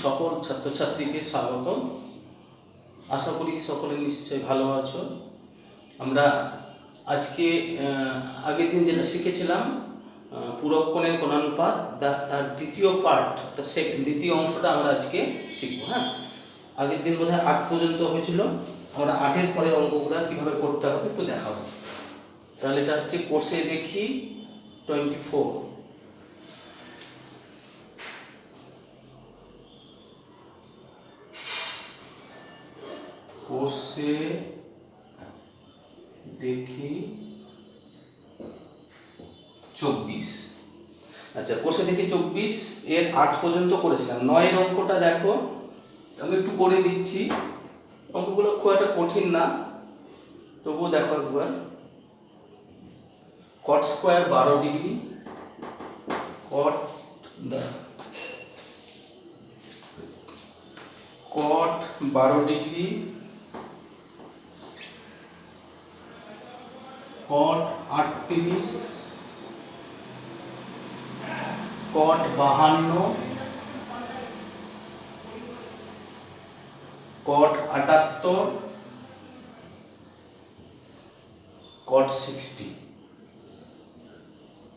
সকল ছাত্রছাত্রীকে স্বাগত। আশা করি সকলে নিশ্চয়ই ভালো আছো। আমরা আজকে আগের দিন যেটা শিখেছিলাম পূরক কোণের কোণানুপাত, তার দ্বিতীয় পার্ট, তার দ্বিতীয় অংশটা আমরা আজকে শিখবো। হ্যাঁ, আগের দিন বোধহয় 8 পর্যন্ত হয়েছিল। আমরা 8-এর পরের অঙ্কগুলো কীভাবে করতে হবে একটু দেখাবো। তাহলে এটা হচ্ছে কোষে দেখি 24। কোষে দেখি 24। আচ্ছা, কোষে দেখি 24 এর 8 পর্যন্ত করেছিলাম। 9-এর অঙ্কটা দেখো, আমি একটু করে দিচ্ছি। অঙ্কগুলো খুব একটা কঠিন না, তবুও দেখো একবার। কট স্কোয়ার 12 ডিগ্রি, কট 12 ডিগ্রি, কট 38, কট 52, কট 78, কট 60।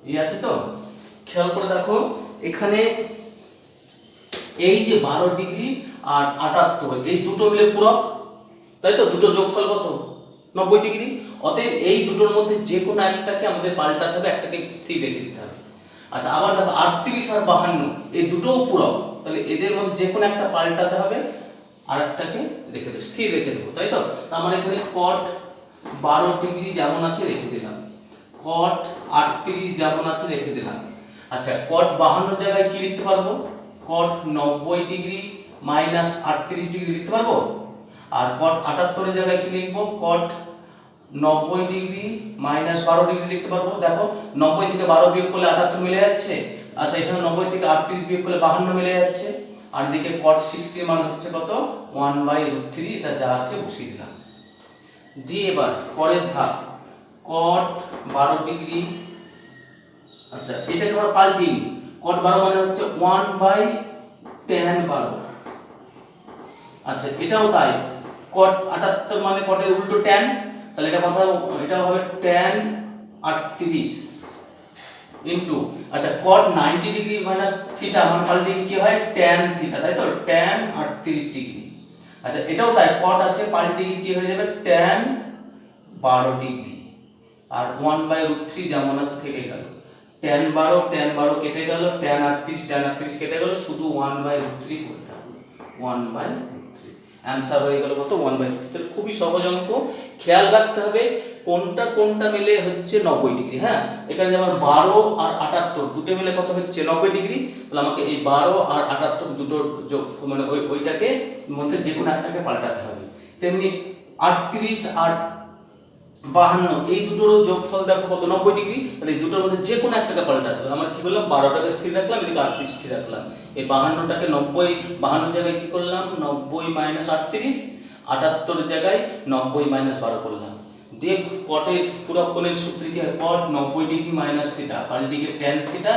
এই আছে তো? খেয়াল করে দেখো, এখানে এই যে 12 ডিগ্রি আর 78 এই দুটো মিলে পূরক, তাই তো? দুটো যোগফল কত? 90 ডিগ্রি। অতএব এই দুটোর মধ্যে যে কোনো একটাকে আমাদের পাল্টাতে হবে, একটাকে স্থির রেখে দিতে হবে। আচ্ছা, আবার দেখো 38 আর 52 এই দুটোও পূরক, তাহলে এদের মধ্যে যে কোনো একটা পাল্টাতে হবে, আর একটাকে রেখে দেবো, স্থির রেখে দেবো, তাই তো? আমার এখানে কট 12 ডিগ্রি যেমন আছে রেখে দিলাম, কট 38 যেমন আছে রেখে দিলাম। আচ্ছা, কট 52 জায়গায় কি লিখতে পারবো? কট 90 ডিগ্রি মাইনাস 38 ডিগ্রি লিখতে পারবো। আর কট 78 এর জায়গায় কি লিখবো? কট 90 ডিগ্রি মাইনাস 12 ডিগ্রি লিখতে পারবো। দেখো, 90 থেকে 12 বিয়োগ করলে 78 মিলে যাচ্ছে। আচ্ছা, এখানে 90 থেকে 38 বিয়োগ করলে 52 মিলে যাচ্ছে। আর এদিকে cot 60 মান হচ্ছে কত? 1/√3। এটা যা আছে বসিয়ে দিলাম। দিয়ে এবার পরের ধাপ, cot 12 ডিগ্রি। আচ্ছা, এটাকে আমরা পাল্টি, cot 12 মানে হচ্ছে 1/tan 12। আচ্ছা, এটাও তাই, cot 78 মানে cot এর উল্টো tan, তাহলে এটা কত? এটা হবে tan 38 ইনটু, আচ্ছা, cot 90 ডিগ্রি মাইনাস থিটা মানে পাল্টে কি হয়? tan থিটা, তাই তো? tan 38 degree. আচ্ছা, এটাও তাই, cot আছে, পাল্টে কি হয়ে যাবে? tan 12 degree. আর 1/√3 যেমন আছে থেকে গেল। tan 12 কেটে গেল, tan 38 কেটে গেল, শুধু 1/√3 পড়ে থাকলো। 1/√3 অ্যানসার হয়ে গেল কত? 1/√3। খুবই সহজ অঙ্ক। খেয়াল রাখতে হবে কোনটা কোনটা মিলে হচ্ছে 90 ডিগ্রি। হ্যাঁ, এখানে যেমন 12 আর 78 দুটো মিলে কত হচ্ছে? 90 ডিগ্রি। তাহলে আমাকে এই 12 আর 78 দুটোর যোগ মানে ওইটাকে মধ্যে যে কোনো একটাকে পাল্টাতে হবে। তেমনি 38 আর 52 এই দুটোর যোগফল দেখো কত? 90 ডিগ্রি। তাহলে এই দুটোর মধ্যে যে কোনো একটাকে পাল্টাতে হবে। আমরা কি করলাম? 12টাকে স্থির রাখলাম, এদিকে 38 স্থির রাখলাম। এই 52টাকে 90, 52 জায়গায় কি করলাম? 90 মাইনাস 38, 78 জায়গায় 90 মাইনাস 12 করলাম। দিয়ে কটের পূরক কোণের সূত্র কি হয়? cot 90 ডিগ্রি মাইনাস থিটা পাল্টিকে tan থিটা।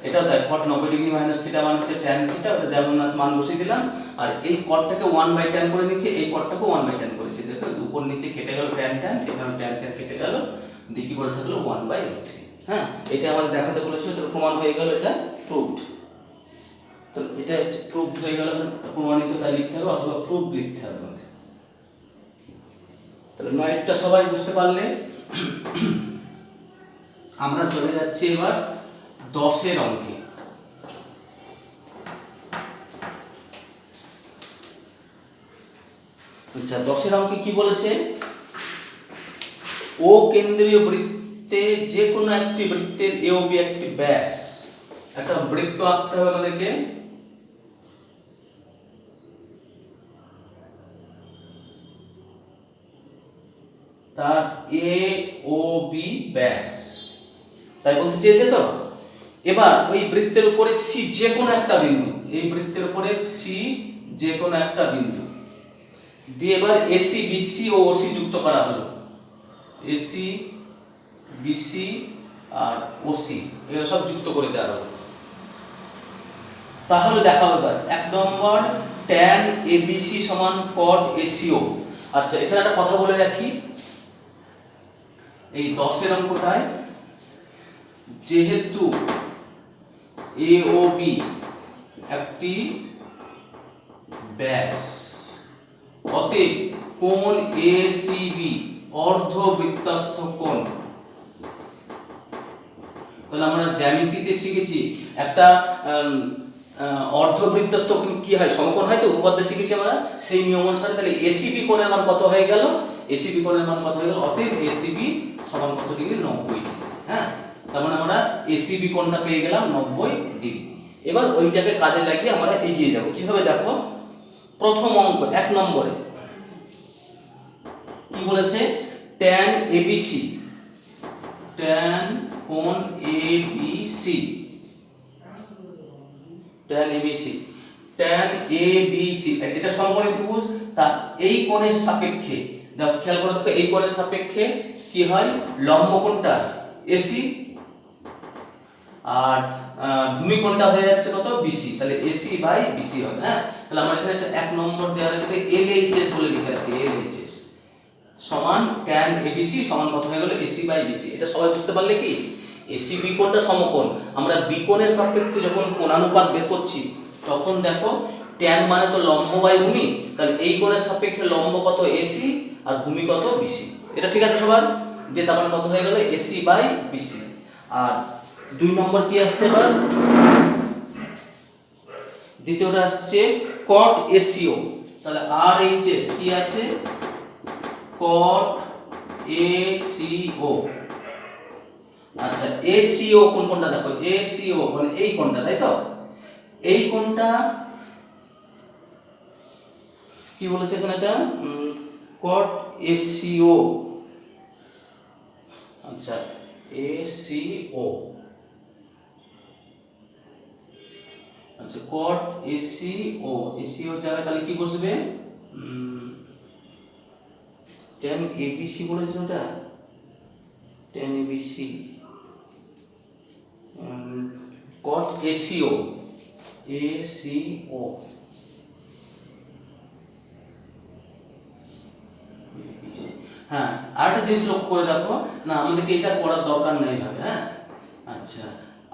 এটাও তাই, cot 90 ডিগ্রি মাইনাস থিটা মানে হচ্ছে tan থিটা। ওটা যেমন আছে মান বসিয়ে দিলাম। আর এই কটটাকে 1/tan করে নিয়েছি, এই কটটাকে 1/tan করেছি। দেখো, উপর নিচে কেটে গেল tan, এখানে tan কেটে গেল, দিয়ে কি করে থাকলো? 1/√3। হ্যাঁ, এটা আমাদের দেখাতে বলেছিল, এটা প্রমাণ হয়ে গেল, এটা প্রুভড। তো এটা প্রুভড হয়ে গেল, প্রমাণিত তাই লিখতে হবে, অথবা প্রুভ লিখতে হবে আমাদের। তাহলে 9টা সবাই বুঝতে পারলে। আমরা চলে যাচ্ছি এবার 10-এর অঙ্কে। আচ্ছা, 10-এর অঙ্কে কি বলেছে? ও কেন্দ্রীয় বৃত্তে যে কোনো একটি বৃত্তের এ ও বি একটি ব্যাস, একটা বৃত্ত আঁকতে হবে আমাদেরকে। তার এ ও বি ব্যাস তাই বলতে চেয়েছে তো। এবার ওই বৃত্তের উপরে সি যে কোনো একটা বিন্দু, এই বৃত্তের উপরে সি যে কোনো একটা বিন্দু দিয়ে এবার এসি বিসি ও ওসি যুক্ত করা হলো। এসি বিসি আর ওসি এগুলো সব যুক্ত করে দেওয়া হলো। তাহলে দেখাবো এবার 1 নম্বর tan ABC সমান cot ACO। আচ্ছা এখানে একটা কথা বলে রাখি, এই 10 এর অঙ্কটায় যেহেতু AOB একটি ব্যাস, অতএব কোণ ACB অর্ধবৃত্তস্থ কোণ। তাহলে আমরা জ্যামিতিতে শিখেছি একটা অর্ধবৃত্তস্থ কোণ কি হয়, সমকোণ হয়, তো উপপাদ্যে শিখেছি আমরা সেই নিয়ম অনুসারে। তাহলে ACB কোণের মান কত হয়ে গেল, ACB কোণের মান কত হয়ে গেল, অতএব ACB সমান কত ডিগ্রি, 90 ডিগ্রি। হ্যাঁ, তার মানে আমরা ACB কোণটা পেয়ে গেলাম 90 ডিগ্রি। এবার ওইটাকে কাজে লাগিয়ে আমরা এগিয়ে যাব। কিভাবে দেখো, প্রথম অঙ্ক 1 নম্বরে কি বলেছে, tan ABC, tan কোণ ABC, tan ABC, tan ABC এটা সমকোণী ত্রিভুজ। তা এই কোণের সাপেক্ষে দেখো, খেয়াল করে দেখো, এই কোণের সাপেক্ষে কি হয়, লম্ব কোণটা AC আর ভূমি কোণটা হয়ে যাচ্ছে কত, BC। তাহলে AC বাই BC হবে। হ্যাঁ, তাহলে আমরা এখানে একটা 1 নম্বর দেওয়ার আগে LHS বলে লিখে রাখি, LHS সমান tan ABC সমান কত হয়ে গেল, AC বাই BC। এটা সবাই বুঝতে পারলে কি, ACB কোণটা সমকোণ, আমরা B কোণের সাপেক্ষে যখন কোণানুপাত বের করছি তখন দেখো tan মানে তো লম্ব বাই ভূমি, তাহলে এই কোণের সাপেক্ষে লম্ব কত AC আর ভূমি কত BC। এটা ঠিক আছে সবার, যে তার মানে কত হয়ে গেল AC বাই BC। আর 2 নম্বর কি আসছে, এবার দ্বিতীয়টা আসছে cot ACO। তাহলে RHS কি আছে, cot ACO। আচ্ছা ACO কোন কোণটা দেখো, ACO মানে এই কোণটা, তাই তো, এই কোণটা কি বলেছে এখানে, এটা cot ACO। আচ্ছা ACO, আচ্ছা cot ACO, ACO জায়গায় তাহলে কি বসবে, tan ABC বলেছিল এটা, tan ABC cot ACO, ACO হ্যাঁ। আরেকটা জিনিস লক্ষ্য করে দেখো, না আমাদেরকে এটা পড়ার দরকার নাই ভাবে। হ্যাঁ, আচ্ছা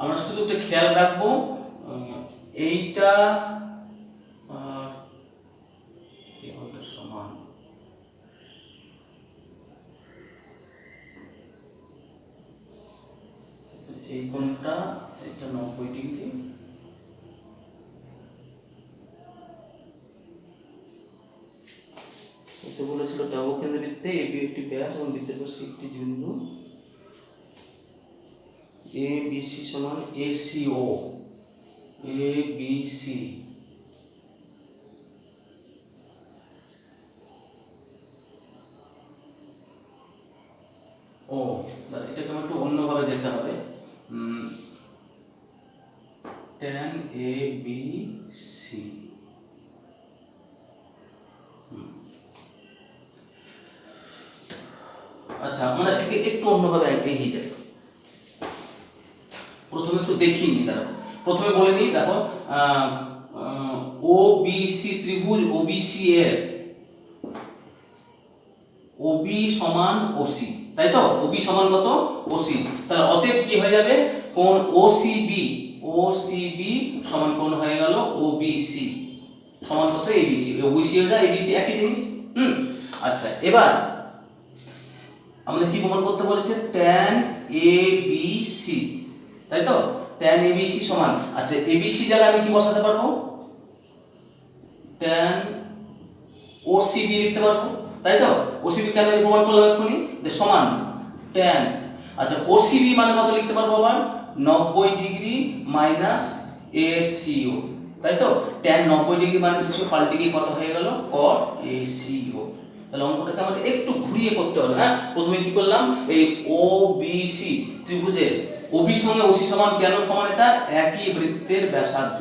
আমরা শুধু একটা খেয়াল রাখবো, এইটা সমান, এই কোণটা এটা 90 ডিগ্রি, এটা বলেছিল দেবকেন্দ্র বৃত্তে AB একটি ব্যাস এবং বৃত্তের পাশে একটি বিন্দু ABC সমান ACO, ABC ও, এটাকে আমার একটু অন্যভাবে যেতে হবে, tan ABC। আচ্ছা আমরা এটাকে একটু অন্যভাবে এগিয়ে যাই। প্রথমে একটু দেখিয়ে নিই, দাঁড়াও প্রথমে বলে নিই, দেখো OBC ত্রিভুজ OBC এর OB সমান OC, তাই তো, OB সমান কত, OC। তাহলে অতএব কি হয়ে যাবে, কোণ OCB, OCB সমান কোণ হয়ে গেল OBC সমান কত, ABC। OBC হয়ে যায় ABC, একই জিনিস। আচ্ছা এবার আমাদের কি প্রমাণ করতে বলেছে, tan ABC, তাই তো, tan ABC সমান, আচ্ছা ABC জায়গায় আমি কি বসাতে পারবো, tan OCB লিখতে পারবো, তাই তো। OCB কেন প্রমাণ করলাম এক্ষুনি, যে সমান tan, আচ্ছা OCB মানে কত লিখতে পারবো আবার, 90 ডিগ্রি মাইনাস ACO, তাই তো। tan 90 ডিগ্রি মাইনাস ACO পাল্টে গিয়ে কত হয়ে গেল, cot ACO। তাহলে অঙ্কটাকে আমাদের একটু ঘুরিয়ে করতে হবে। হ্যাঁ, প্রথমে কি করলাম, এই OBC ত্রিভুজের OB সঙ্গে OC সমান, কেন সমান, এটা একই বৃত্তের ব্যাসার্ধ,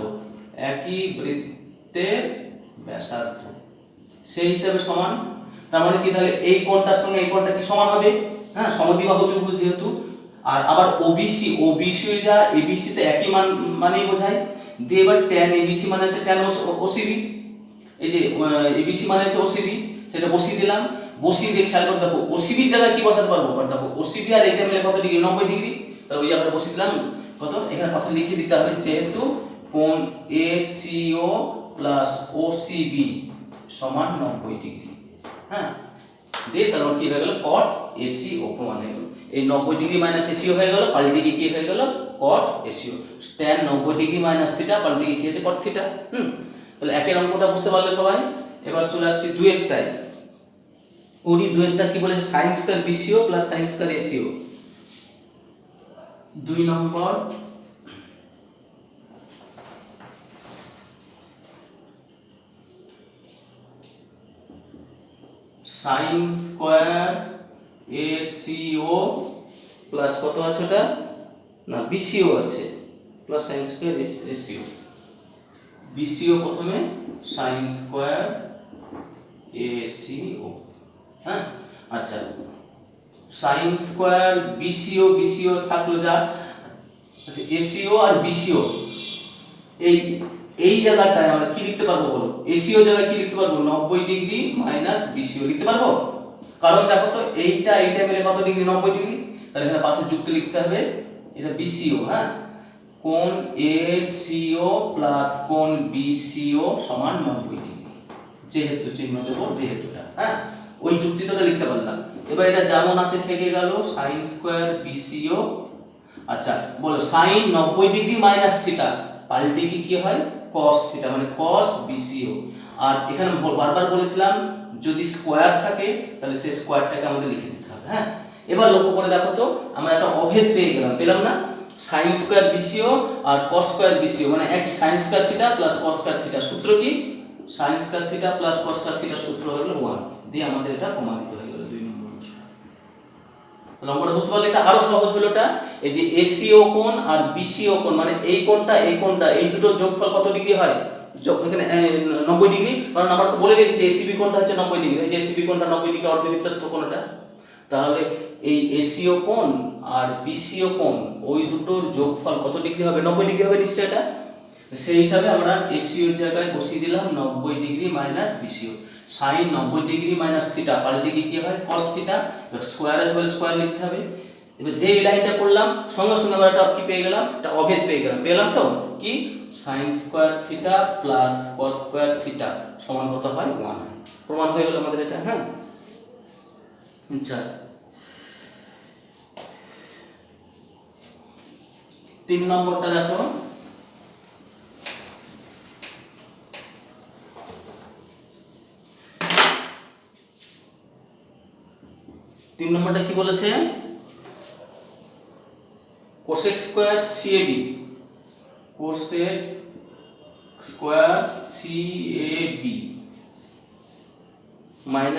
একই বৃত্তের ব্যাসার্ধ সেই হিসাবে সমান। তার মানে কি, তাহলে এই কোণটার সঙ্গে এই কোণটা কি সমান হবে, হ্যাঁ সমদ্বিবাহু ত্রিভুজ যেহেতু। আর আবার OBC, OBC যা ABC তে একই মান মানেই বোঝায়, দিয়ে এবার tan ABC মানে হচ্ছে tan OCB, এই যে ABC মানে হচ্ছে OCB, সেটা বসিয়ে দিলাম। বসিয়ে দিয়ে খেয়াল করে দেখো OCB এর জায়গায় কি বসাতে পারবো, কারণ দেখো OCB আর এটা মিলে কত ডিগ্রি, 90 ডিগ্রি। তাহলে ওই জায়গাটা বসিয়ে দিলাম কত, এখানে পাশে লিখে দিতে হবে যেহেতু কোণ ACO প্লাস OCB সমান 90 ডিগ্রি। হ্যাঁ, দিয়ে তারপর কি হয়ে গেল, cot ACO প্রমাণ হয়ে গেল। এই 90 ডিগ্রি মাইনাস ACO হয়ে গেল, পাল্টে গিয়ে কি হয়ে গেল, cot ACO। tan 90 degree minus theta পাল্টে গিয়ে কি হয়েছে, cot থিটা। তাহলে একের অঙ্কটা বুঝতে পারলে সবাই। এবার চলে আসছি দুয়েরটায়। ওরই দুয়েরটা কি বলেছে, sin square BCO plus sin square ACO। 2 নম্বর sin স্কয়ার ACO প্লাস কত আছে ওটা, না BCO আছে, plus sin square ACO। BCO প্রথমে sin স্কয়ার ACO। হ্যাঁ, আচ্ছা sin স্কয়ার BCO থাকলো যা, আচ্ছা ACO আর BCO এই জায়গাটায় আমরা কি লিখতে পারবো বলো, ACO জায়গায় কি লিখতে পারবো, 90 ডিগ্রি মাইনাস BCO লিখতে পারবো। কারণ দেখো তো এইটা মিলে কত ডিগ্রি, 90 ডিগ্রি। তাহলে এখানে পাশে যুক্ত লিখতে হবে, এটা BCO। হ্যাঁ, কোণ ACO প্লাস কোণ BCO সমান 90 ডিগ্রি, যেহেতু চিহ্ন দেবো যেহেতুটা। হ্যাঁ, ওই যুক্তিটা লিখতে পারলাম। এবার এটা যেমন আছে থেকে গেল, sin স্কয়ার BCO। আচ্ছা বলো sin 90 ডিগ্রি মাইনাস থিটা পাল্টে কি হয়, cos থিটা, মানে cos BCO। আর এখানে বারবার বলেছিলাম যদি স্কয়ার থাকে তাহলে সেই স্কয়ারটাকে আমাদের লিখে দিতে হবে। হ্যাঁ, এবার লক্ষ্য করে দেখো তো আমরা একটা অভেদ পেলাম না, sin স্কয়ার BCO আর cos স্কয়ার BCO মানে একই, sin square theta plus cos square theta. সূত্র কি, sin square theta plus cos square theta সূত্র হলো 1, দিয়ে আমাদের এটা প্রমাণিত হয়ে গেল 2 নম্বর অংশ। নম্বরটা বুঝতে পারলে, এটা আরো সহজ হলো। এটা এই যে ACO কোণ আর BCO কোণ মানে এই কোণটা এই দুটো যোগফল কত ডিগ্রি হয়, এখানে 90 ডিগ্রি। কারণ আমরা তো বলে রেখেছি ACB কোণটা হচ্ছে 90 ডিগ্রি, এই যে ACB কোণটা 90 ডিগ্রি, অর্ধবৃত্তস্থ কোণটা। তাহলে এই ACO কোণ আর BCO কোণ ওই দুটোর যোগফল কত ডিগ্রি হবে, 90 ডিগ্রি হবে নিশ্চয়ই এটা। সেই হিসাবে আমরা ACO এর জায়গায় বসিয়ে দিলাম 90 degree minus BCO। sin 90 degree minus theta পাল্টে কি হয়, cos থিটা। স্কয়ার আছে বলে স্কয়ার লিখতে হবে। এবার যে লাইনটা করলাম সঙ্গে সঙ্গে আমরা এটা কি পেয়ে গেলাম, এটা অভেদ পেলাম তো কি, sin square theta plus cos square theta সমান কত হয়, 1 হয়। প্রমাণ হয়ে গেল আমাদের এটা। হ্যাঁ, আচ্ছা 3 নম্বরটা দেখো। 3 নম্বরটা কি বলেছে, cosec square CAB, cosec square CAB -1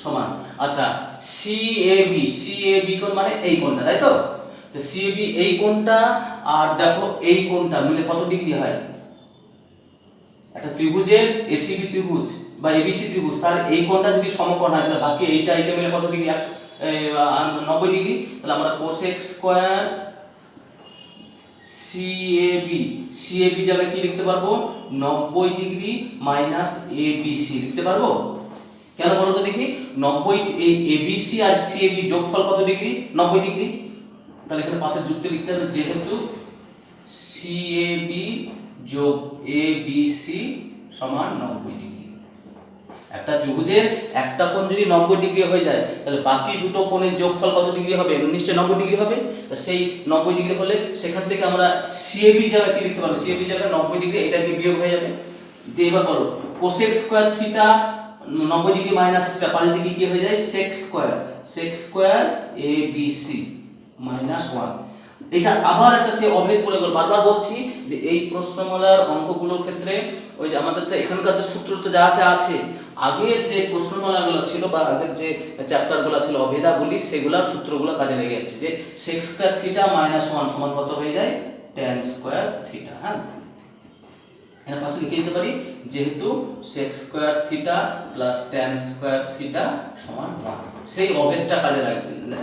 সমান, আচ্ছা CAB কোণ মানে এই কোণটা, তাই তো। CAB এই কোণটা আর দেখো এই কোণটা মিলে কত ডিগ্রি হয়, একটা ত্রিভুজের ACB ত্রিভুজ বা ABC ত্রিভুজ, তার এই কোণটা যদি সমকোণ হয় তাহলে বাকি এইটা মিলে কত ডিগ্রি, 90 ডিগ্রি। তাহলে আমরা cosec স্কয়ার CAB জায়গায় কি লিখতে পারবো, 90 ডিগ্রি মাইনাস ABC লিখতে পারবো। কেন বলো তো দেখি, 90 এই ABC আর CAB যোগফল কত ডিগ্রি, 90 ডিগ্রি। তাহলে এখানে পাশে যুক্তি লিখতে হবে যেহেতু CAB যোগ ABC সমান 90 ডিগ্রি। একটা ত্রিভুজের একটা কোণ যদি 90 ডিগ্রি হয়ে যায় তাহলে বাকি দুটো কোণের যোগফল কত ডিগ্রি হবে, নিশ্চয়ই 90 ডিগ্রি হবে। সেই 90 ডিগ্রি হলে সেখান থেকে আমরা CAB জায়গায় কি লিখতে পারবো, CAB জায়গায় 90 ডিগ্রি, এটা কি বিয়োগ হয়ে যাবে। দিয়ে এবার বলো cosec square theta 90 degree minus theta পাল্টে কি হয়ে যায়, sec স্কয়ার ABC -1। এটা আবার একটা সে অভেদ বলে গেল। বারবার বলছি যে এই প্রশ্নমালার অঙ্কগুলোর ক্ষেত্রে ওই যে আমাদের তো এখানকার যে সূত্র তো যা আছে, আগের যে প্রশ্নমালাগুলো ছিল বা আগের যে চ্যাপ্টারগুলো ছিল অভেদাগুলি, সেগুলোর সূত্রগুলো কাজে লেগে যাচ্ছে। যে sec স্কয়ার থিটা -1 সমান কত হয়ে যায়, tan স্কয়ার থিটা। হ্যাঁ, এর পাশে লিখে দিতে পারি যেহেতু sec square theta plus tan square theta সমান 1। সেই অভেদটা কাজে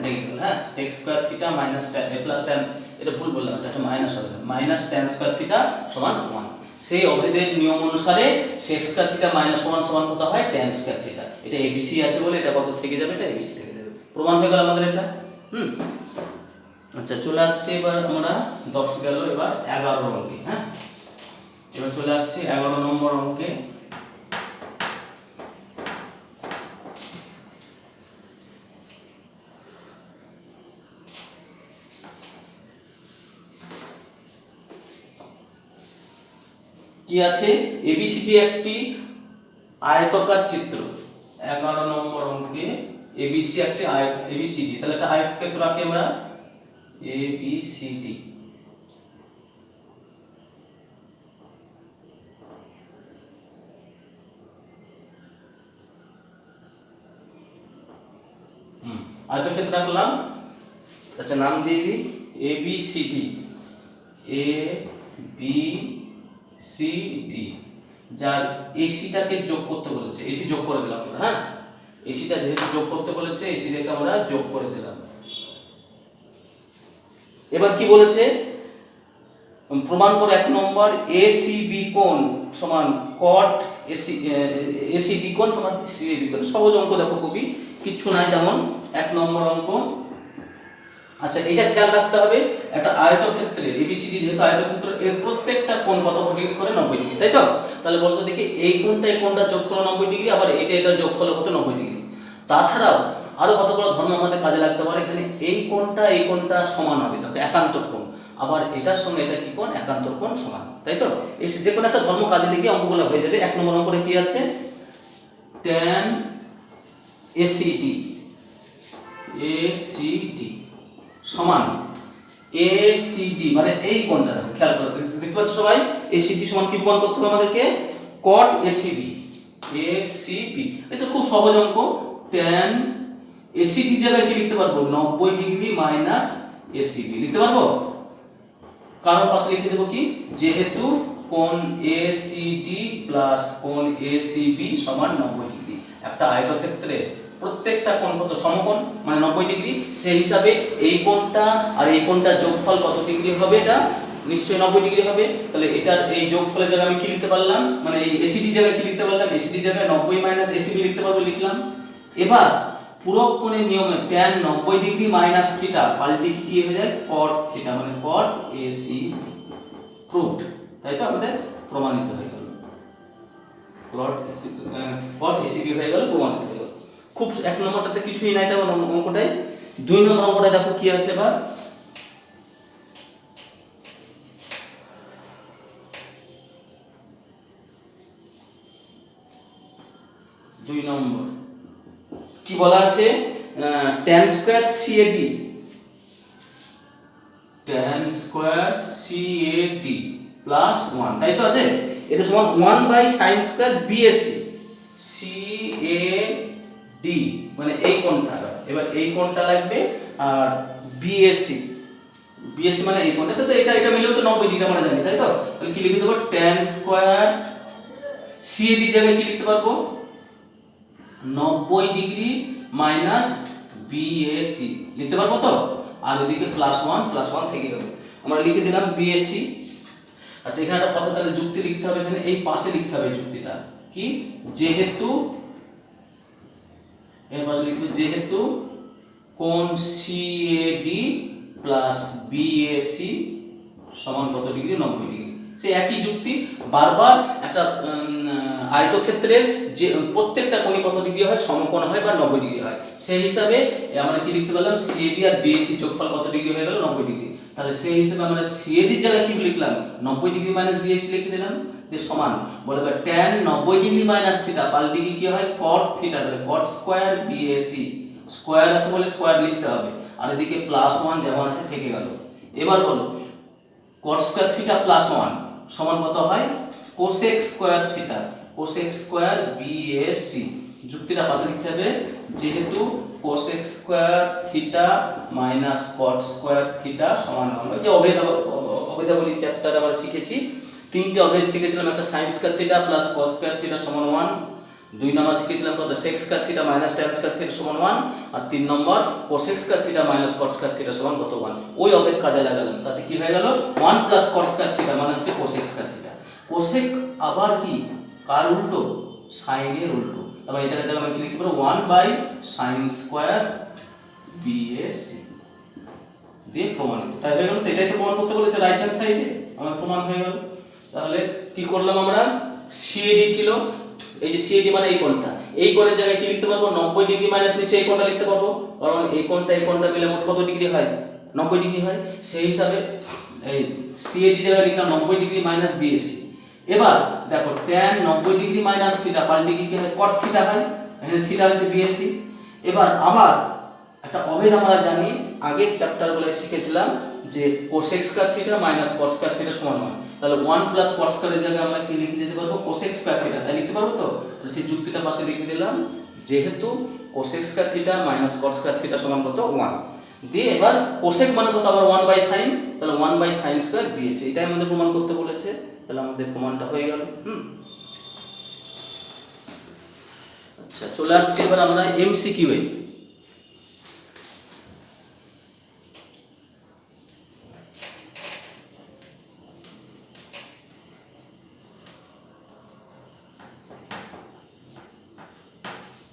লেগে গেল। হ্যাঁ, sec square theta minus tan plus tan, এটা ভুল বললাম, এটা মাইনাস হবে, মাইনাস tan স্কয়ার থিটা সমান 1। সেই অভেদের নিয়ম অনুসারে sec স্কয়ার থিটা মাইনাস 1 সমান কত হয়, tan স্কয়ার থিটা। এটা এবিসি আছে বলে এটা কত থেকে যাবে, এটা এবিসি থেকে যাবে। প্রমাণ হয়ে গেল আমাদের এটা। আচ্ছা, চলে আসছে এবার আমরা 10 গেল, এবার 11 অঙ্কে। হ্যাঁ, এবার চলে আসছে 11 নম্বর অঙ্কে। কি আছে, এবিসিডি একটি আয়তাকার চিত্র। 11 নম্বর অঙ্কে এবিসি একটি এবিসিডি, তাহলে একটা আয়তক্ষেত্র আঁকি আমরা, এবিসিডি। আয়তক্ষেত্র আঁকলাম। আচ্ছা, নাম দিয়ে দিই ABCD, A B C D. যার এসিটাকে যোগ করতে বলেছে, এসি যোগ করে দিলাম। হ্যাঁ, এসিটা যেহেতু যোগ করতে বলেছে, এসিটাকে আমরা যোগ করে দিলাম। এবার কি বলেছে, প্রমাণ করো 1 নম্বর, এসিবি কোণ সমান cot এসিবি কোণ সমান সিএবি কোণ। সহজ অঙ্ক, দেখো খুবই কিচ্ছু নাই তেমন, 1 নম্বর অঙ্ক। আচ্ছা, এটা খেয়াল রাখতে হবে, একটা আয়তক্ষেত্রে এবিসিডি যেহেতু আয়তক্ষেত্র, এর প্রত্যেকটা কোণ কত ডিগ্রি করে, 90 ডিগ্রি, তাই তো? তাহলে বলতো দেখি, এই কোণটা যোগ করো 90 ডিগ্রি, আবার এটা যোগ করলে কত, 90 ডিগ্রি। তাছাড়াও আরো কতগুলো ধর্ম আমাদের কাজে লাগতে পারে। এখানে এই কোণটা সমান হবে, দেখো একান্তর কোণ, আবার এটার সঙ্গে এটা কি কোণ, একান্তর কোণ সমান, তাই তো? এই যে কোনো একটা ধর্ম কাজে লিখে অঙ্কগুলো হয়ে যাবে। 1 নম্বর অঙ্কে কি আছে, tan এসিডি সমান এসিডি, মানে এই কোণটা দেখো, খেয়াল করো, দেখতে পাচ্ছ সবাই, এসিডি সমান কি প্রমাণ করতে হবে আমাদেরকে, cot এসিবি। এটা খুব সহজ অঙ্ক। tan এসিডি জায়গায় কি লিখতে পারবো, 90 ডিগ্রি মাইনাস এসিবি লিখতে পারবো। কারণ পাশে লিখে দেবো কি, যেহেতু কোণ এসিডি প্লাস কোণ এসিবি সমান 90 ডিগ্রি, একটা আয়তক্ষেত্রে প্রত্যেকটা কোণ কত, সমকোণ, মানে 90 ডিগ্রি। সেই হিসাবে এই কোণটা আর এই কোণটা যোগফল কত ডিগ্রি হবে, এটা নিশ্চয়ই 90 ডিগ্রি হবে। তাহলে এটার এই যোগফলের জায়গায় আমি কি লিখতে পারলাম, মানে এই এসিডি জায়গায় কি লিখতে পারলাম, এসিডি জায়গায় 90 মাইনাস এসিবি লিখতে পারবো, লিখলাম। এবার পূরক কোণের নিয়মে tan 90 ডিগ্রি মাইনাস থিটা পাল্টে কি হয়ে যায়, cot থিটা, মানে cot এসি প্রুভড, তাই তো? আমাদের প্রমাণিত হয়ে গেল, cot এসিবি হয়ে গেল, প্রমাণিত হয়ে গেল। খুব 1 নম্বরটাতে কিছুই নাই তেমন অঙ্কটায়। 2 নম্বর অঙ্কটা দেখো কি আছে, এবার 2 নম্বর কি বলা আছে, tan square CAD, tan square CAD plus 1, তাই তো আছে? এটা সমান 1 by sin square BAC CAD, মানে এই কোণটা। এবার এই কোণটা লাগবে, আর বিএসি মানে এই কোণটা, তো এটা মিলেও তো 90 ডিগ্রি আমরা জানি, তাই তো? তাহলে কি লিখে দেবো, tan স্কয়ার সিএডি জায়গায় কি লিখতে পারবো, 90 ডিগ্রি মাইনাস বিএসি লিখতে পারবো তো? আর এদিকে প্লাস 1 থেকে গেল, আমরা লিখে দিলাম বিএসি। আচ্ছা, এখানে একটা কথা, তাহলে যুক্তি লিখতে হবে, এখানে এই পাশে লিখতে হবে যুক্তিটা কি, যেহেতু এর পাশে লিখবে, যেহেতু কোণ সিএডি প্লাস বিএসি সমান কত ডিগ্রি, 90 ডিগ্রি। সেই একই যুক্তি, বারবার একটা আয়তক্ষেত্রের যে প্রত্যেকটা কোণই কত ডিগ্রি হয়, সমকোণ হয় বা 90 ডিগ্রি হয়। সেই হিসাবে আমরা কি লিখতে পারলাম, সিএডি আর বিএসি যোগফল কত ডিগ্রি হয়ে গেল, 90 ডিগ্রি। তাহলে সেই হিসাবে আমরা সিএডি জায়গায় কি লিখলাম, 90 ডিগ্রি মাইনাস বিএসি লিখে দিলাম, যে সমান বলে tan 90 ডিগ্রি মাইনাস থিটা পাল্টে কি হয়, cot থিটা, তাহলে cot স্কয়ার বিএসি, স্কয়ার আছে বলে স্কয়ার লিখতে হবে, আর এদিকে প্লাস 1 যেমন আছে থেকে গেল। এবার বলো, cot স্কয়ার থিটা প্লাস 1 সমান কত হয়, cosec square theta, cosec square BAC. যুক্তিটা পাশে লিখতে হবে, যেহেতু cosec square theta minus cot square theta সমান হবে, যে অভেদাবলী চ্যাপ্টারে আমরা শিখেছি, তিনটে অভেদ শিখেছিলাম, একটা sin square theta plus cos square theta সমান 1, 2 নম্বর শিখেছিলাম কত sec square theta minus tan square theta সমান 1 আর 3 নম্বর cosec square theta minus cot square theta সমান কত 1। ওই অবেদ কাজে লাগালাম, তাতে কি হয়ে গেল 1 প্লাস cot স্কয়ার থিটা মানে হচ্ছে cosec স্কয়ার থিটা। cosec আবার কি কার উল্টো, sin এর উল্টো। তারপর এটাকে জায়গা আমি কি লিখতে পারবো 1 বাই sin স্কয়ার bac দিয়ে প্রমাণিত। তাই হয়ে গেল, তো এটাই তো প্রমাণ করতে বলেছে রাইট হ্যান্ড সাইডে, আমার প্রমাণ হয়ে গেল। তাহলে কি করলাম আমরা, CAD ছিল, এই যে CAD মানে এই কোণটা, এই কোণের জায়গায় কি লিখতে পারবো 90 ডিগ্রি মাইনাস নিচে এই কোণটা লিখতে পারবো, কারণ এই কোণটা মিলে মোট কত ডিগ্রি হয় 90 ডিগ্রি হয়। সেই হিসাবে এই CAD জায়গায় লিখলাম 90 ডিগ্রি মাইনাস BAC। এবার দেখো tan 90 ডিগ্রি মাইনাস থিটা পাল্টে কি হয় cot থিটা হয়, এখানে থিটা হচ্ছে BAC। এবার আবার একটা অভেদ আমরা জানি, আগের চ্যাপ্টারগুলোয় শিখেছিলাম যে cosec square theta minus cot square theta সমান 1। তাহলে 1 প্লাস cot স্কয়ারের জায়গায় আমরা কি লিখে দিতে পারবো cosec স্কয়ার থিটা, তাই লিখতে পারবো। তো সেই যুক্তিটা পাশে লিখে দিলাম, যেহেতু cosec square theta minus cot square theta সমান কত 1 দিয়ে, এবার cosec মানে কত আবার 1 বাই sin, তাহলে 1 বাই sin স্কয়ার BAC, এটাই আমাদের প্রমাণ করতে বলেছে। তাহলে আমাদের প্রমাণটা হয়ে গেল। আচ্ছা, চলে আসছি এবার আমরা MCQ এ।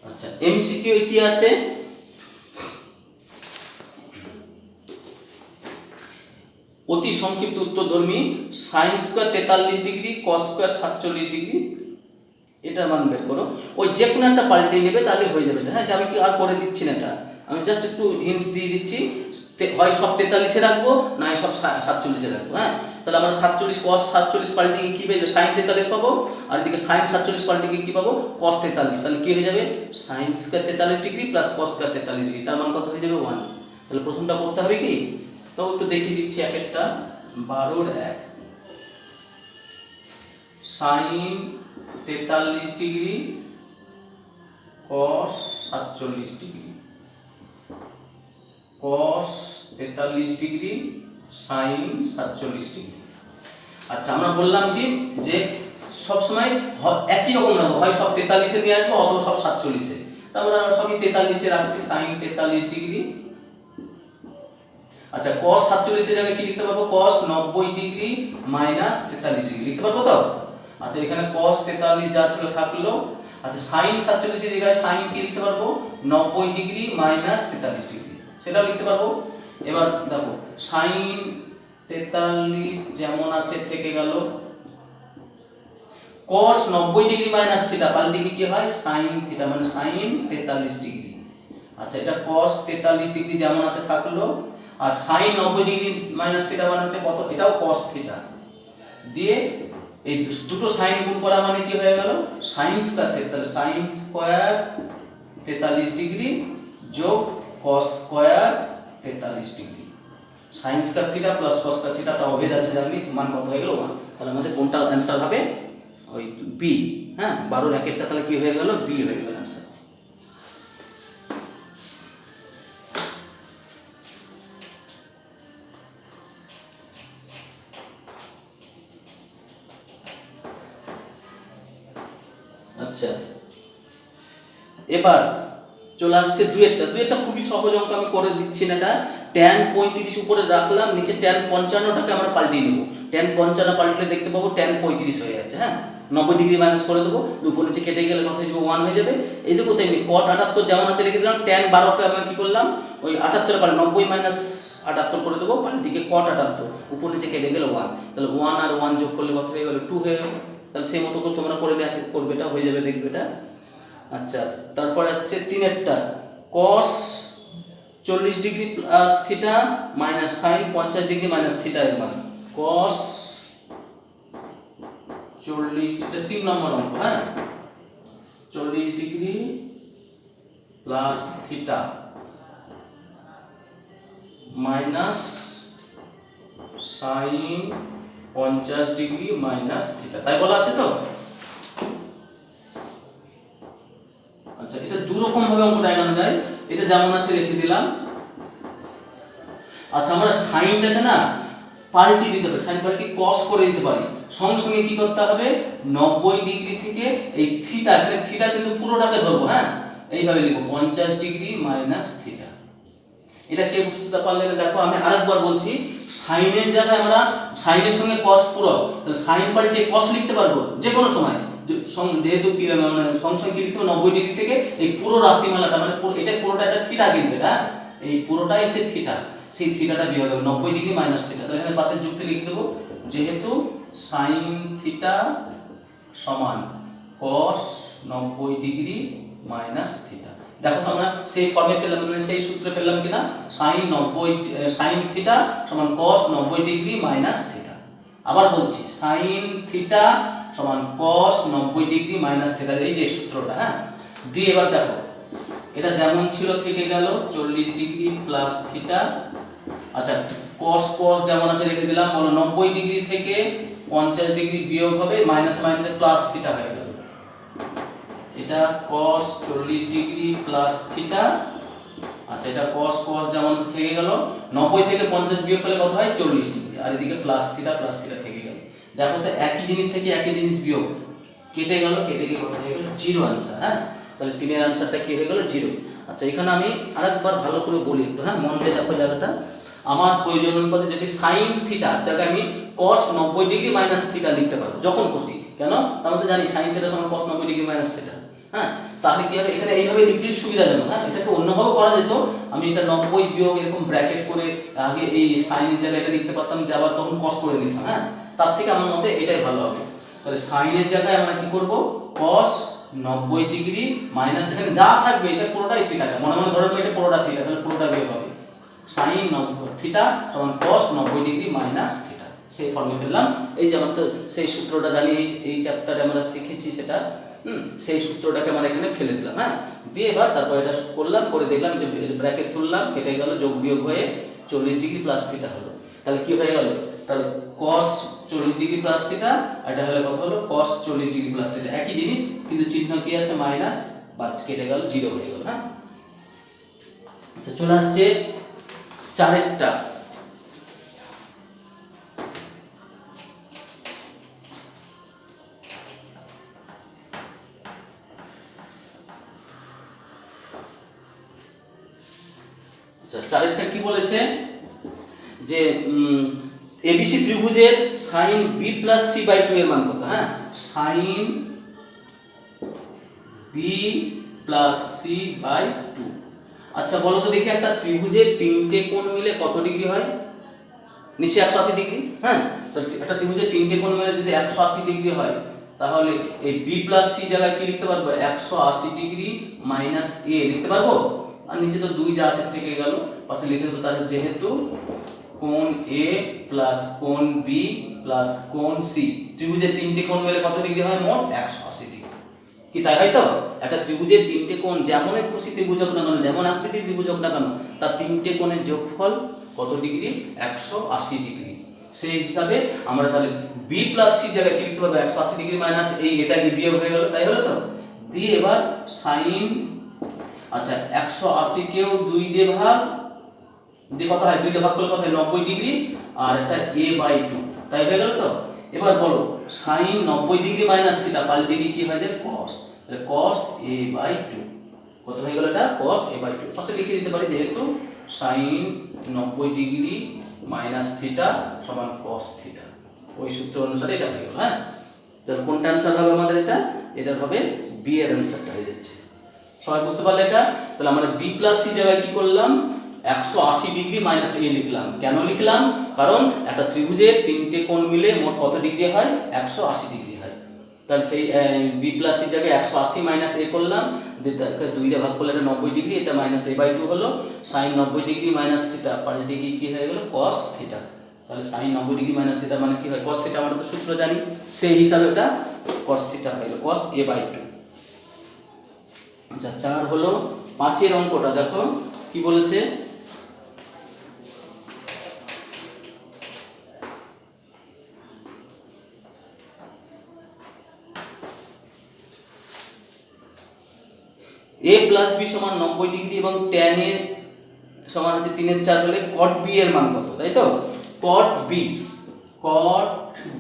আচ্ছা, MCQ এ কি আছে, অতি সংক্ষিপ্ত উত্তরধর্মী sin square 43 degree cos square 47 degree এটা মান বের করো। ওই যে কোনো একটা পাল্টে নেবে তাহলে হয়ে যাবে এটা। হ্যাঁ, এটা আমি কি আর করে দিচ্ছি না, এটা আমি জাস্ট একটু হিন্টস দিয়ে দিচ্ছি, হয় সব 43 এ রাখবো না হয় সব 47 এ রাখবো। হ্যাঁ, তাহলে আমরা 47 cos 47 পাল্টে কি পেয়ে যাবে sin 43 পাবো, আর এদিকে sin 47 পাল্টে কি পাবো cos 43। তাহলে কি হয়ে যাবে sin square 43 degree plus cos square 43 degree, তার মান কত হয়ে যাবে 1। তাহলে প্রথমটা করতে হবে কি, তো একটু দেখিয়ে দিচ্ছি এক একটা। 12 এর 1 sin 43 degree cos 47 degree cos 43 degree sin 47 degree. আচ্ছা, আমরা বললাম কি যে সব সময় একই রকম রাখবো, হয় সব 43 এ নিয়ে আসবো অথবা সব 47 এ। তারপরে আমরা সবই 43 এ রাখছি sin 43 ডিগ্রি। আচ্ছা, cos 47 এর জায়গায় কি লিখতে পারবো cos 90 ডিগ্রি মাইনাস 43 ডিগ্রি লিখতে পারবো তো। আচ্ছা, এখানে cos 43 যা ছিল থাকলো। আচ্ছা, sin 47 এর জায়গায় sin কি লিখতে পারবো 90 ডিগ্রি মাইনাস 43 ডিগ্রি, সেটাও লিখতে পারবো। এবার দেখো sin 43 যেমন আছে থেকে গেল, cos 90 ডিগ্রি মাইনাস থিটা পাল্টে কি হয় sin থিটা মানে sin 43 ডিগ্রি। আচ্ছা, এটা cos 43 ডিগ্রি যেমন আছে থাকলো, আর sin 90 ডিগ্রি মাইনাস থিটা মানে হচ্ছে কত, এটাও cos থিটা দিয়ে এই দুটো sin গুণ করা মানে কি হয়ে গেল sin স্কয়ার থিটা। তাহলে sin স্কয়ার 43 ডিগ্রি যোগ cos square 43 degree, sin square theta plus cos square থিটাটা অভেদ আছে জানি, মান কত হয়ে গেল 1। তাহলে আমাদের কোনটা आंसर হবে ওই বি। হ্যাঁ, 12 এর একেরটা তাহলে কি হয়ে গেল বি হয়ে গেল आंसर। আচ্ছা, এবার চলে আসছে দুইটা খুবই সহজ অঙ্ক, আমি করে দিচ্ছি না। এটা tan 35 উপরে রাখলাম, নিচে tan 55টাকে আমরা পাল্টিয়ে নেব। tan 55 পাল্টলে দেখতে পাবো tan 35 হয়ে যাচ্ছে। হ্যাঁ, 90 ডিগ্রি মাইনাস করে দেবো, উপর নিচে কেটে গেলে কত হয়ে যাবে 1 হয়ে যাবে। এই দেখো তেমনি cot 78 যেমন আছে রেখে দিলাম, tan 12টা আমি কি করলাম ওই 78 পাল্টে 90 মাইনাস 78 করে দেবো, পাল্টিকে cot 78 উপর নিচে কেটে গেলে 1। তাহলে 1 আর 1 যোগ করলে কত হয়ে গেল 2 হয়ে গেল। তাহলে সেই মতো করে তোমরা করে নিয়ে করবে, এটা হয়ে যাবে দেখবে এটা। আচ্ছা, তারপরে আছে 3এরটা cos 40 degree plus theta minus sin 50 degree minus theta এর মান cos 40, এটা 3 নম্বর অঙ্ক। হ্যাঁ, 40 degree plus theta minus sin 50 degree minus theta, তাই বলা আছে তো। আচ্ছা, এটা দু রকম ভাবে অঙ্কটা এগানো যায়, এটা যেমন আছে রেখে দিলাম। আচ্ছা, আমরা সাইনটাকে না পাল্টি দিতে পারি, সাইন পাল্টি কস করে দিতে পারি। সঙ্গে সঙ্গে কি করতে হবে, 90 ডিগ্রি থেকে এই থিটা, এখানে থিটা কিন্তু পুরোটাকে ধরবো, হ্যাঁ এইভাবে লিখবো 50 ডিগ্রি মাইনাস থিটা। এটা কে বুঝতে পারলে না দেখো, আমি আরেকবার বলছি, সাইনের জায়গায় আমরা সাইনের সঙ্গে কস পূরক, তাহলে সাইন পাল্টে কস লিখতে পারবো যে কোনো সময়, যেহেতু মানে সঙ্গে কি লিখতে হবে 90 ডিগ্রি থেকে এই পুরো রাশিমালাটা, মানে এটা পুরোটা একটা থিটা কিন্তু এটা, এই পুরোটাই হচ্ছে থিটা, সেই থিটাটা বিয়োগ হবে 90 ডিগ্রি মাইনাস থিটা। তাহলে এখানে পাশের যুক্তি লিখে দেবো, যেহেতু সাইন থিটা সমান কস 90 ডিগ্রি মাইনাস থিটা। দেখো তো আমরা সেই ফর্মে পেলাম, মানে সেই সূত্রে পেলাম কিনা, সাইন থিটা সমান কস 90 ডিগ্রি মাইনাস থিটা। আবার বলছি, সাইন থিটা সমান কস 90 ডিগ্রি মাইনাস থিটা, এই যে সূত্রটা, হ্যাঁ দিয়ে এবার দেখো এটা যেমন ছিল থেকে গেল 40 ডিগ্রি প্লাস থিটা। আচ্ছা কস কস যেমন আছে রেখে দিলাম, বলো 90 ডিগ্রি থেকে 50 ডিগ্রি বিয়োগ হবে, মাইনাস মাইনাসে প্লাস থিটা হয়ে গেল, এটা cos 40 ডিগ্রি প্লাস থিটা। আচ্ছা এটা cos cos যেমন থেকে গেল, 90 থেকে 50 বিয়োগ করলে কত হয় 40 ডিগ্রি, আর এদিকে প্লাস থিটা থেকে গেল। দেখো তো একই জিনিস থেকে একই জিনিস বিয়োগ, কেটে গেল, কেটে গিয়ে কত হয়ে গেল 0 आंसर। হ্যাঁ তাহলে 3 এর आंसरটা কি হয়ে গেল 0। আচ্ছা এখানে আমি আরেকবার ভালো করে বলি একটু, হ্যাঁ মন দিয়ে দেখো জায়গাটা, আমার প্রয়োজন অনুপাতে যদি sin থিটা জায়গায় আমি cos 90 ডিগ্রি মাইনাস থিটা লিখতে পারবো যখন খুশি, কেন তার মধ্যে জানি sin থিটা সমান cos 90 ডিগ্রি মাইনাস থিটা। হ্যাঁ তাহলে কি হবে, এখানে এইভাবে লিখলে সুবিধাজনক, হ্যাঁ এটাকে অন্যভাবে করা যেত, আমি এটা 90 বিয়োগ এরকম ব্র্যাকেট করে আগে এই সাইনের জায়গায় এটা লিখতে পারতাম, যে আবার তখন cos করে নিতাম, হ্যাঁ তার থেকে আমার মতে এটাই ভালো হবে। তাহলে সাইনের জায়গায় আমরা কি করব, cos 90 ডিগ্রি মাইনাস, এখানে যা থাকবে এটা পুরোটাই থিটা, মনে মনে ধরে এটা পুরোটা থিটা, তাহলে পুরোটা বিয়োগ হবে, sin 90 থিটা সমান cos 90 ডিগ্রি মাইনাস থিটা, সেই ফর্মে ফেললাম। এই যে আমরা তো সেই সূত্রটা জানি, এই চ্যাপ্টারে আমরা শিখেছি সেটা, সেই সূত্রটাকে আমরা এখানে ফেলে দিলাম, হ্যাঁ দিয়ে এবার তারপর এটা করলাম, করে দেখলাম যে ব্র্যাকেট তুললাম, কেটে গেল, যোগ বিয়োগ হয়ে 40 ডিগ্রি প্লাস থিটা হলো। তাহলে কি হয়ে গেল, তাহলে cos 40 ডিগ্রি প্লাস থিটা, এটা হলো কত হলো cos 40 ডিগ্রি প্লাস থিটা, একই জিনিস কিন্তু চিহ্ন কি আছে মাইনাস, বা কেটে গেল 0 হয়ে গেল। হ্যাঁ আচ্ছা চলে আসছে চারেরটা, চারেরটা কি বলেছে, যে এবিসি ত্রিভুজের sin b plus c by 2 এর মান কত, হ্যাঁ sin b plus c by 2। আচ্ছা বলো তো দেখি, একটা ত্রিভুজের তিনটে কোণ মিলে কত ডিগ্রি হয়, নিশ্চয়ই 180 ডিগ্রি, হ্যাঁ তো একটা ত্রিভুজের তিনটে কোণ মিলে যদি 180 ডিগ্রি হয়, তাহলে এই b প্লাস c জায়গায় কি লিখতে পারবো, 180 ডিগ্রি মাইনাস a লিখতে পারবো, আর নিচে তো 2 যা আছে থেকে গেল, পাশে লিখে দেবো, তাহলে যেহেতু কোণ a প্লাস কোণ b প্লাস কোণ c, ত্রিভুজের তিনটে কোণ মিলে কত ডিগ্রি হয়, মোট 180 ডিগ্রি। কি তাই হয় তো, একটা ত্রিভুজের তিনটে কোণ যেমন খুশি ত্রিভুজ হোক না কেন, যেমন আকৃতির ত্রিভুজ হোক না কেন, তার তিনটে কোণের যোগফল কত ডিগ্রি, 180 ডিগ্রি। সেই হিসাবে আমরা তাহলে b প্লাস c জায়গায় কি লিখতে পারবো, 180 ডিগ্রি মাইনাস এই, এটা কি বিয়োগ হয়ে গেল, তাই হলো তো, দিয়ে এবার sin, আচ্ছা 180 কেও 2 দিয়ে ভাগ, দিয়ে কত হয়, 2 দিয়ে ভাগ করলে কত হয় 90 ডিগ্রি, আর এটা a বাই 2, তাই হয়ে গেল তো। এবার বলো sin 90 ডিগ্রি মাইনাস থিটা পাল্টে গিয়ে কি হয়ে যায় cos, তাহলে cos a বাই 2, কত হয়ে গেল এটা cos a বাই 2, পাশে লিখে দিতে পারি যেহেতু sin 90 ডিগ্রি মাইনাস থিটা সমান cos থিটা, ওই সূত্র অনুসারে এটা হয়ে গেল। হ্যাঁ তাহলে কোনটা आंसर হবে আমাদের, এটা হবে b এর आंसरটা হয়ে যাচ্ছে। সবাই বুঝতে পারলে এটা, তাহলে আমরা b প্লাস c জায়গায় কি করলাম, 180 ডিগ্রি মাইনাস a লিখলাম, কেন লিখলাম, কারণ একটা ত্রিভুজের তিনটে কোণ মিলে মোট কত ডিগ্রি হয়, 180 ডিগ্রি হয়, তাহলে সেই b প্লাস c জায়গায় 180 মাইনাস a করলাম, দিয়ে 2 দিয়ে ভাগ করলে এটা 90 ডিগ্রি, এটা মাইনাস a বাই 2 হলো, sin 90 ডিগ্রি মাইনাস থিটা পাল্টে গিয়ে কি হয়ে গেল cos থিটা, তাহলে sin 90 ডিগ্রি মাইনাস থিটা মানে কি হয় cos থিটা, আমরা তো সূত্র জানি, সেই হিসাবে এটা cos থিটা হয়ে গেল cos a বাই 2। আচ্ছা 4 হলো, 5 এর অঙ্কটা দেখো কি বলেছে, a প্লাস b সমান 90 ডিগ্রি এবং tan a সমান হচ্ছে 3/4 হলে cot b এর মান কত, তাই তো। cot b, cot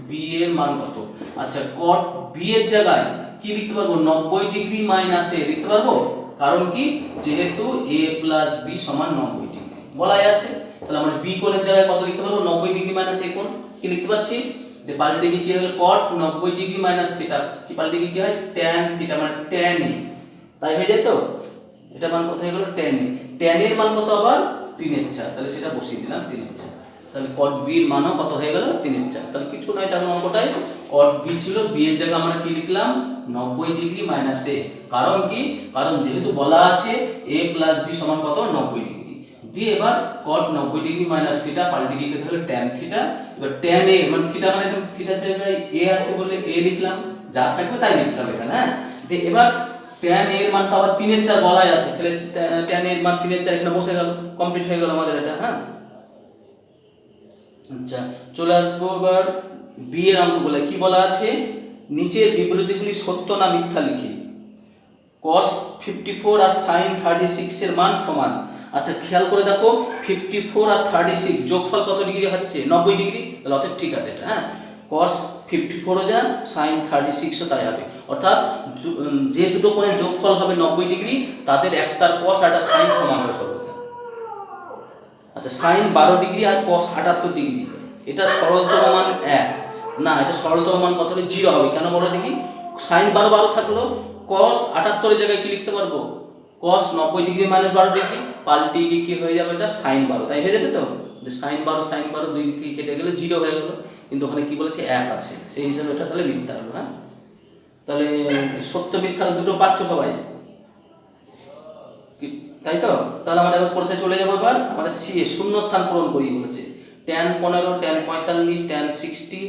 b এর মান কত? আচ্ছা cot b এর জায়গায় কি লিখতে পারবো? 90 ডিগ্রি মাইনাস a লিখতে পারবো। কারণ কি? যেহেতু a প্লাস b সমান 90 ডিগ্রি বলাই আছে, তাহলে আমরা b কোণের জায়গায় কত লিখতে পারবো? 90 ডিগ্রি মাইনাস a কোণ। কি লিখতে পাচ্ছি? যে পাল্টে গিয়ে কি হলো? cot 90 ডিগ্রি মাইনাস থিটা, কি পাল্টে গিয়ে কি হয়? tan থিটা মানে tan a, তাই হয়ে যায় তো। এটা মান কত হয়ে গেল? tan a। tan এর মান কত আবার? 3/4, তাহলে সেটা বসিয়ে দিলাম 3/4। তাহলে cot b এর মানও কত হয়ে গেল? 3/4। তাহলে কিছু নয়, এটা অঙ্কটাই cot b ছিল, b এর জায়গায় আমরা কি লিখলাম? 90 ডিগ্রি মাইনাস a। কারণ কি? কারণ যেহেতু বলা আছে a প্লাস b সমান কত? 90 ডিগ্রি। দিয়ে এবার cot 90 ডিগ্রি মাইনাস থিটা পাল্টে গিয়ে হলো tan থিটা। এবার tan a মানে থিটা মানে এখন থিটার জায়গায় a আছে বলে a লিখলাম, যা থাকবে তাই লিখতে হবে এখানে। হ্যাঁ, দিয়ে এবার tan a এর মান তো আবার 3/4 বলাই আছে, তাহলে tan a এর মান 3/4 এখানে বসে গেল, কমপ্লিট হয়ে গেল আমাদের এটা। হ্যাঁ, আচ্ছা চলে আসবো এবার b এর অঙ্কগুলো। কি বলা আছে? নিচের বিবৃতিগুলি সত্য না মিথ্যা লিখি। cos 54 আর sin 36 এর মান সমান। আচ্ছা খেয়াল করে দেখো, 54 আর 36 যোগফল কত ডিগ্রি হচ্ছে? 90 ডিগ্রি। তাহলে অতএব ঠিক আছে এটা। হ্যাঁ, cos 54 ও যা, sin 36 ও তাই হবে। অর্থাৎ যে দুটো কোণের যোগফল হবে 90 ডিগ্রি, তাদের একটার cos আর একটা sin সমান হবে সর্বদা। আচ্ছা sin 12 ডিগ্রি আর cos 78 ডিগ্রি, এটা সরলতম মান 1 না, এটা সরলতম মান কত হবে? 0 হবে। কেন বলো দেখি? sin 12 থাকলো, cos 78 এর জায়গায় কি লিখতে পারবো? cos 90 ডিগ্রি মাইনাস 12 ডিগ্রি পাল্টে গিয়ে কি হয়ে যাবে? এটা sin 12, তাই হয়ে যাবে তো। যে sin 12 দুই দিক থেকে কেটে গেলে 0 হয়ে গেল, কিন্তু ওখানে কি বলেছে? 1 আছে, সেই হিসাবে এটা তাহলে মিথ্যা হলো। হ্যাঁ, তাহলে সত্য মিথ্যা দুটো পাচ্ছ সবাই, তাই তো। তাহলে আমরা এবার পড়তে চলে যাবো। এবার আমরা সি এ শূন্য স্থান পূরণ করি বলেছে। tan 15, tan 45, tan 60,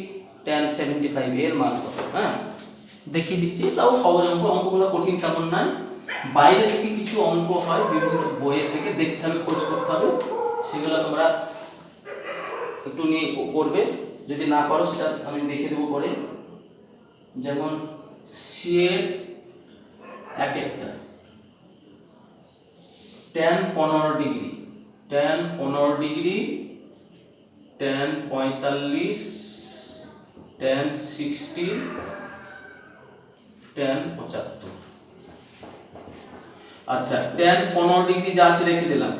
tan 75 এর মান কত? হ্যাঁ, দেখিয়ে দিচ্ছি। তাও সহজ অঙ্ক, অঙ্কগুলো কঠিন তেমন নয়। বাইরে থেকে কিছু অঙ্ক হয় বিভিন্ন বইয়ে থেকে, দেখতে হবে, খোঁজ করতে হবে, সেগুলো তোমরা একটু নিয়ে করবে। যদি না পারো সেটা আমি দেখে দেবো পরে। যেমন সি এর এক একটা tan 15 degree, tan 15 degree, tan 45, tan 60, tan 75। আচ্ছা tan 15 ডিগ্রি যা আছে রেখে দিলাম,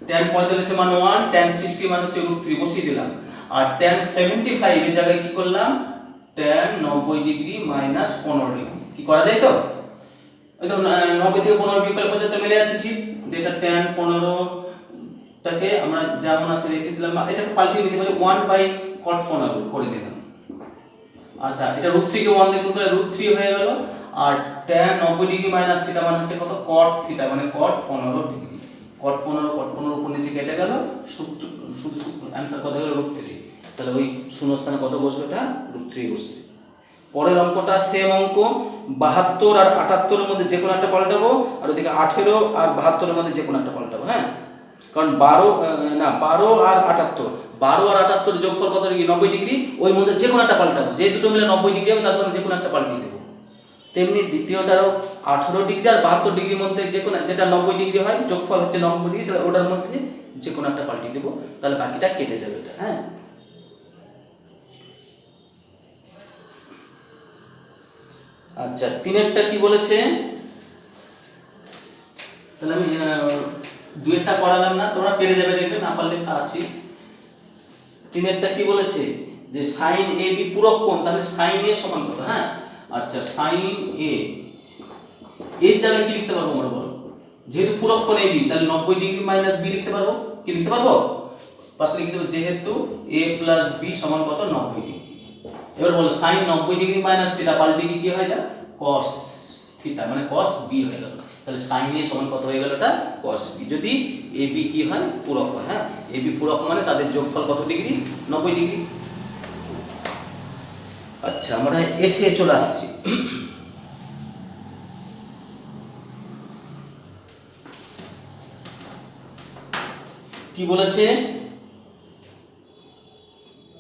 tan 45 এর মান 1, tan 60 মান হচ্ছে √3 বসিয়ে দিলাম, আর tan 75 এর জায়গায় কি করলাম? tan 90 degree minus 15 degree. কি করা যায় তো? এই তো 90 থেকে 15 বিকল্প পর্যন্ত মিলে যাচ্ছে, ঠিক। এটা tan 15 টাকে আমরা যেমন আছে রেখে দিলাম, এটাকে পাল্টিয়ে নিতে পারি 1/cot 15 করে দিলাম। আচ্ছা এটা √3 কে 1 দিয়ে গুণ করলে √3 হয়ে গেল, আর tan 90 ডিগ্রি মাইনাস থিটা মানে হচ্ছে কত? cot থিটা মানে cot 15 ডিগ্রি। cot 15 উপর নিচে কেটে গেল, শুধু অ্যানসার কত হলো? √3। তাহলে ওই শূন্যস্থানে কত বসবে? এটা √3 বসবে। পরের অঙ্কটা সেম অঙ্ক, 72 আর 78 এর মধ্যে যে কোনো একটা পাল্টাবো, আর ওদিকে 18 আর 72 এর মধ্যে যে কোনো একটা পাল্টাবো। হ্যাঁ, কারণ 12 আর 78 যোগফল কত ডিগ্রি? 90 ডিগ্রি। ওই মধ্যে যে কোনো একটা পাল্টাবো, যে দুটো মিলে 90 ডিগ্রি হবে তার মধ্যে যে কোনো একটা পাল্টিয়ে দেবো। তেমনি দ্বিতীয়টারও 18 ডিগ্রি আর 72 ডিগ্রির মধ্যে যে কোনো, যেটা 90 ডিগ্রি হয় যোগফল হচ্ছে 90 ডিগ্রি, তাহলে ওটার মধ্যে যে কোনো একটা পাল্টিয়ে দেবো, তাহলে বাকিটা কেটে যাবে এটা। হ্যাঁ, আচ্ছা তিনেরটা কি বলেছে? তাহলে আমি দুইটা করালাম না, তোমরা পেরে যাবে, দেখবে না পারলে তা আছে। তিনেরটা কি বলেছে? যে sin AB পূরক কোণ, তাহলে sin A সমান কত? হ্যাঁ, আচ্ছা sin A এর জায়গায় কি লিখতে পারবো আমরা, বলো? যেহেতু পূরক কোণ AB, তাহলে 90 ডিগ্রি মাইনাস B লিখতে পারবো। কি লিখতে পারবো? পাশে লিখে দেবো যেহেতু A প্লাস B সমান কত? 90 ডিগ্রি। এবার বলো sin 90 ডিগ্রি মাইনাস থিটা পাল্টে কি হয়ে যায়? cos থিটা মানে cos B হয়ে গেল। তাহলে sin A সমান কত হয়ে গেল? এটা cos B। যদি AB কি হয়? পূরক হয়। হ্যাঁ, AB পূরক মানে তাদের যোগফল কত ডিগ্রি? 90 ডিগ্রি। আচ্ছা আমরা এসে চলে আসছি। কি বলেছে?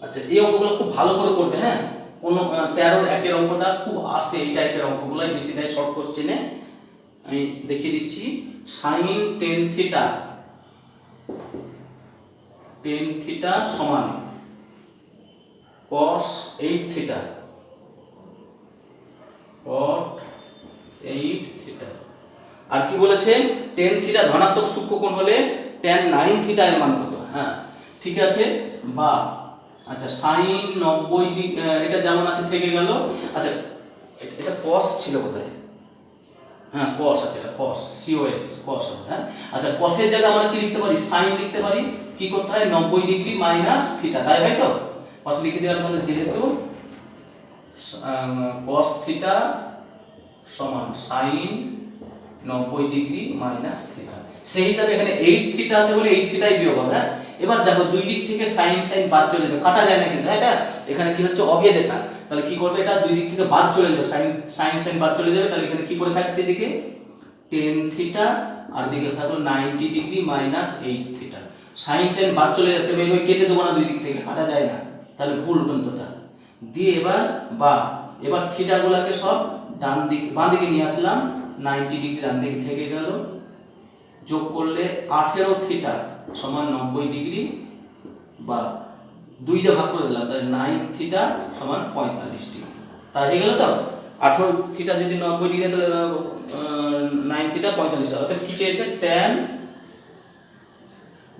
আচ্ছা এই অঙ্কগুলো খুব ভালো করে করবে। হ্যাঁ, কোন 13 একের অঙ্কটা খুব আসে, এই টাইপের অঙ্কগুলাই বেশি দেয় শর্ট কোশ্চেনে। আমি দেখিয়ে দিচ্ছি। sin tan থিটা সমান cos 8 থিটা, cot 8 থিটা। আর কি বলেছে tan থিটা ধনাত্মক সূক্ষ্মকোণ হলে tan 9 থিটা এর মান কত? হ্যাঁ ঠিক আছে। বা আচ্ছা sin 90 ডিগ্রি, এটা যেমন আছে থেকে গেল। আচ্ছা এটা cos ছিল কোথায়? হ্যাঁ cos আছে, এটা cos cos cos। হ্যাঁ আচ্ছা cos এর জায়গায় আমরা কি লিখতে পারি? sin লিখতে পারি। কি করতে হয়? 90 ডিগ্রি মাইনাস থিটা, তাই হয় তো? cos লিখে দিলাম তাহলে, যেহেতু cos থিটা সমান sin 90 ডিগ্রি মাইনাস থিটা, সেই হিসাবে এখানে 8 থিটা আছে বলে 8 থিটাই বিয়োগ হবে। হ্যাঁ এবার দেখো দুই দিক থেকে sin sin বাদ চলে যাবে, কাটা যায় না কিন্তু, এটা এখানে কি হচ্ছে অভেদ এটা, তাহলে কি করবে? এটা দুই দিক থেকে বাদ চলে যাবে, sin sin বাদ চলে যাবে, তাহলে এখানে কি পড়ে থাকছে? এদিকে tan থিটা আর এদিকে থাকলো 90 degree minus 8 theta. sin sin বাদ চলে যাচ্ছে, আমি এভাবে কেটে দেবো না, দুই দিক থেকে কাটা যায় না, তাহলে ভুল কিন্তু দিয়ে এবার থিটা গুলাকে সব ডান দিক বাঁ দিকে নিয়ে আসলাম, 90 ডিগ্রি ডান দিকে থেকে গেল, যোগ করলে 18 থিটা সমান 90 ডিগ্রি, বা 2 দিয়ে ভাগ করে দিলাম, তাহলে 9 থিটা সমান 45 ডিগ্রি। তাই হয়ে গেল তো? 18 থিটা যদি 90 ডিগ্রি, তাহলে 9 থিটা 45। অর্থাৎ কি চেয়েছে? tan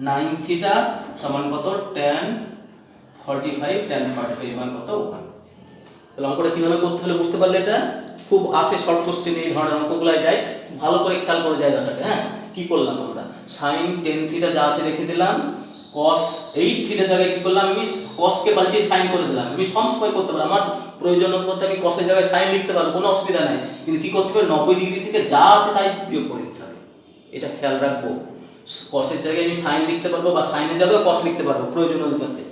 9 থিটা সমান কত? tan 45 মান কত? 1। তাহলে অঙ্কটা কিভাবে করতে হলে বুঝতে পারলে, এটা খুব আসে শর্ট কোশ্চেন, এই ধরনের অঙ্কগুলাই যায়, ভালো করে খেয়াল করে জায়গাটাকে। হ্যাঁ কি করলাম আমরা? sin 10 থিটা যা আছে রেখে দিলাম, cos 8 থিটা জায়গায় কি করলাম? আমি cos কে পাল্টে sin করে দিলাম। আমি সব সময় করতে পারি, আমার প্রয়োজন মতো আমি cos এর জায়গায় sin লিখতে পারবো, কোনো অসুবিধা নাই, কিন্তু কি করতে হবে? 90 ডিগ্রি থেকে যা আছে তাই বিয়োগ করে দিতে হবে, এটা খেয়াল রাখবো। cos এর জায়গায় আমি sin লিখতে পারবো, বা sin এর জায়গায় cos লিখতে পারবো প্রয়োজন অনুপাতে।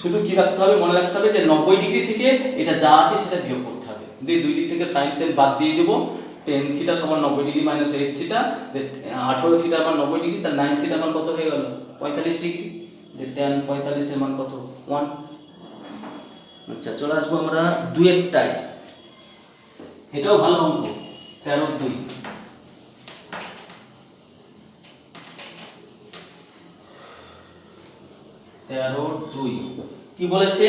শুধু কি রাখতে হবে? মনে রাখতে হবে যে 90 ডিগ্রি থেকে এটা যা আছে সেটা বিয়োগ করতে হবে, দিয়ে দুই দিক থেকে sin sin বাদ দিয়ে দেবো। tan থিটা সমান 90 ডিগ্রি মাইনাস 8 থিটা, 18 থিটা মান 90 ডিগ্রি, তার 9 থিটা মান কত হয়ে গেল? 45 ডিগ্রি। যে tan 45 এর মান কত? 1। আচ্ছা চলে আসবো আমরা দুয়েরটায়, এটাও ভালো অঙ্ক, 13-2। 13-2 কি বলেছে?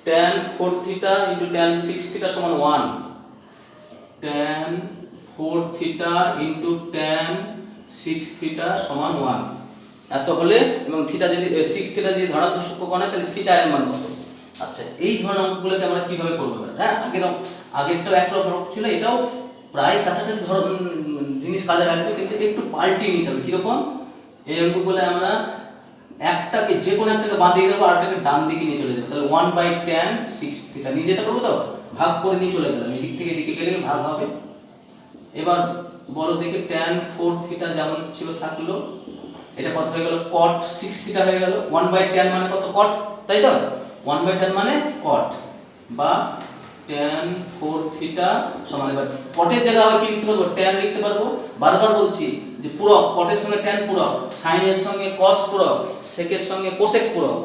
tan 4 theta into tan 6 theta সমান 1, tan 4 theta into tan 6 theta সমান 1 এত হলে, এবং থিটা যদি 6 থিটা যদি ধনাত্মক সূক্ষ্মকোণ হয়, তাহলে থিটা এর মান কত? আচ্ছা এই ধরনের অঙ্কগুলোকে আমরা কিভাবে করব? হ্যাঁ আগেরটাও একরকম ছিল, এটাও প্রায় কাছাকাছি জিনিস কাজে লাগবে, কিন্তু একটু পাল্টিয়ে নিতে হবে। কিরকম? এই অঙ্কগুলো আমরা একটাকে যে কোনো একটাকে বাঁ দিকে দেবো, আরেকটাকে ডান দিকে নিয়ে চলে যাবো, তাহলে 1/tan 6 থিটা নিয়ে যেতে পারবো তো, ভাগ করে নিয়ে চলে গেলাম, এদিক থেকে এদিকে গেলে ভাগ হবে। এবার বলো দেখি tan 4 থিটা যেমন ছিল থাকলো, এটা কত হয়ে গেল? cot 6 থিটা হয়ে গেল। 1/tan মানে কত? cot, তাই তো? 1/tan মানে cot, বা tan 4 থিটা সমান, এবার cot-এর জায়গায় আবার কি লিখতে পারবো? tan লিখতে পারবো। বারবার বলছি যে পূরক, cot-এর সঙ্গে tan পূরক, sin এর সঙ্গে cos পূরক, sec এর সঙ্গে cosec পূরক,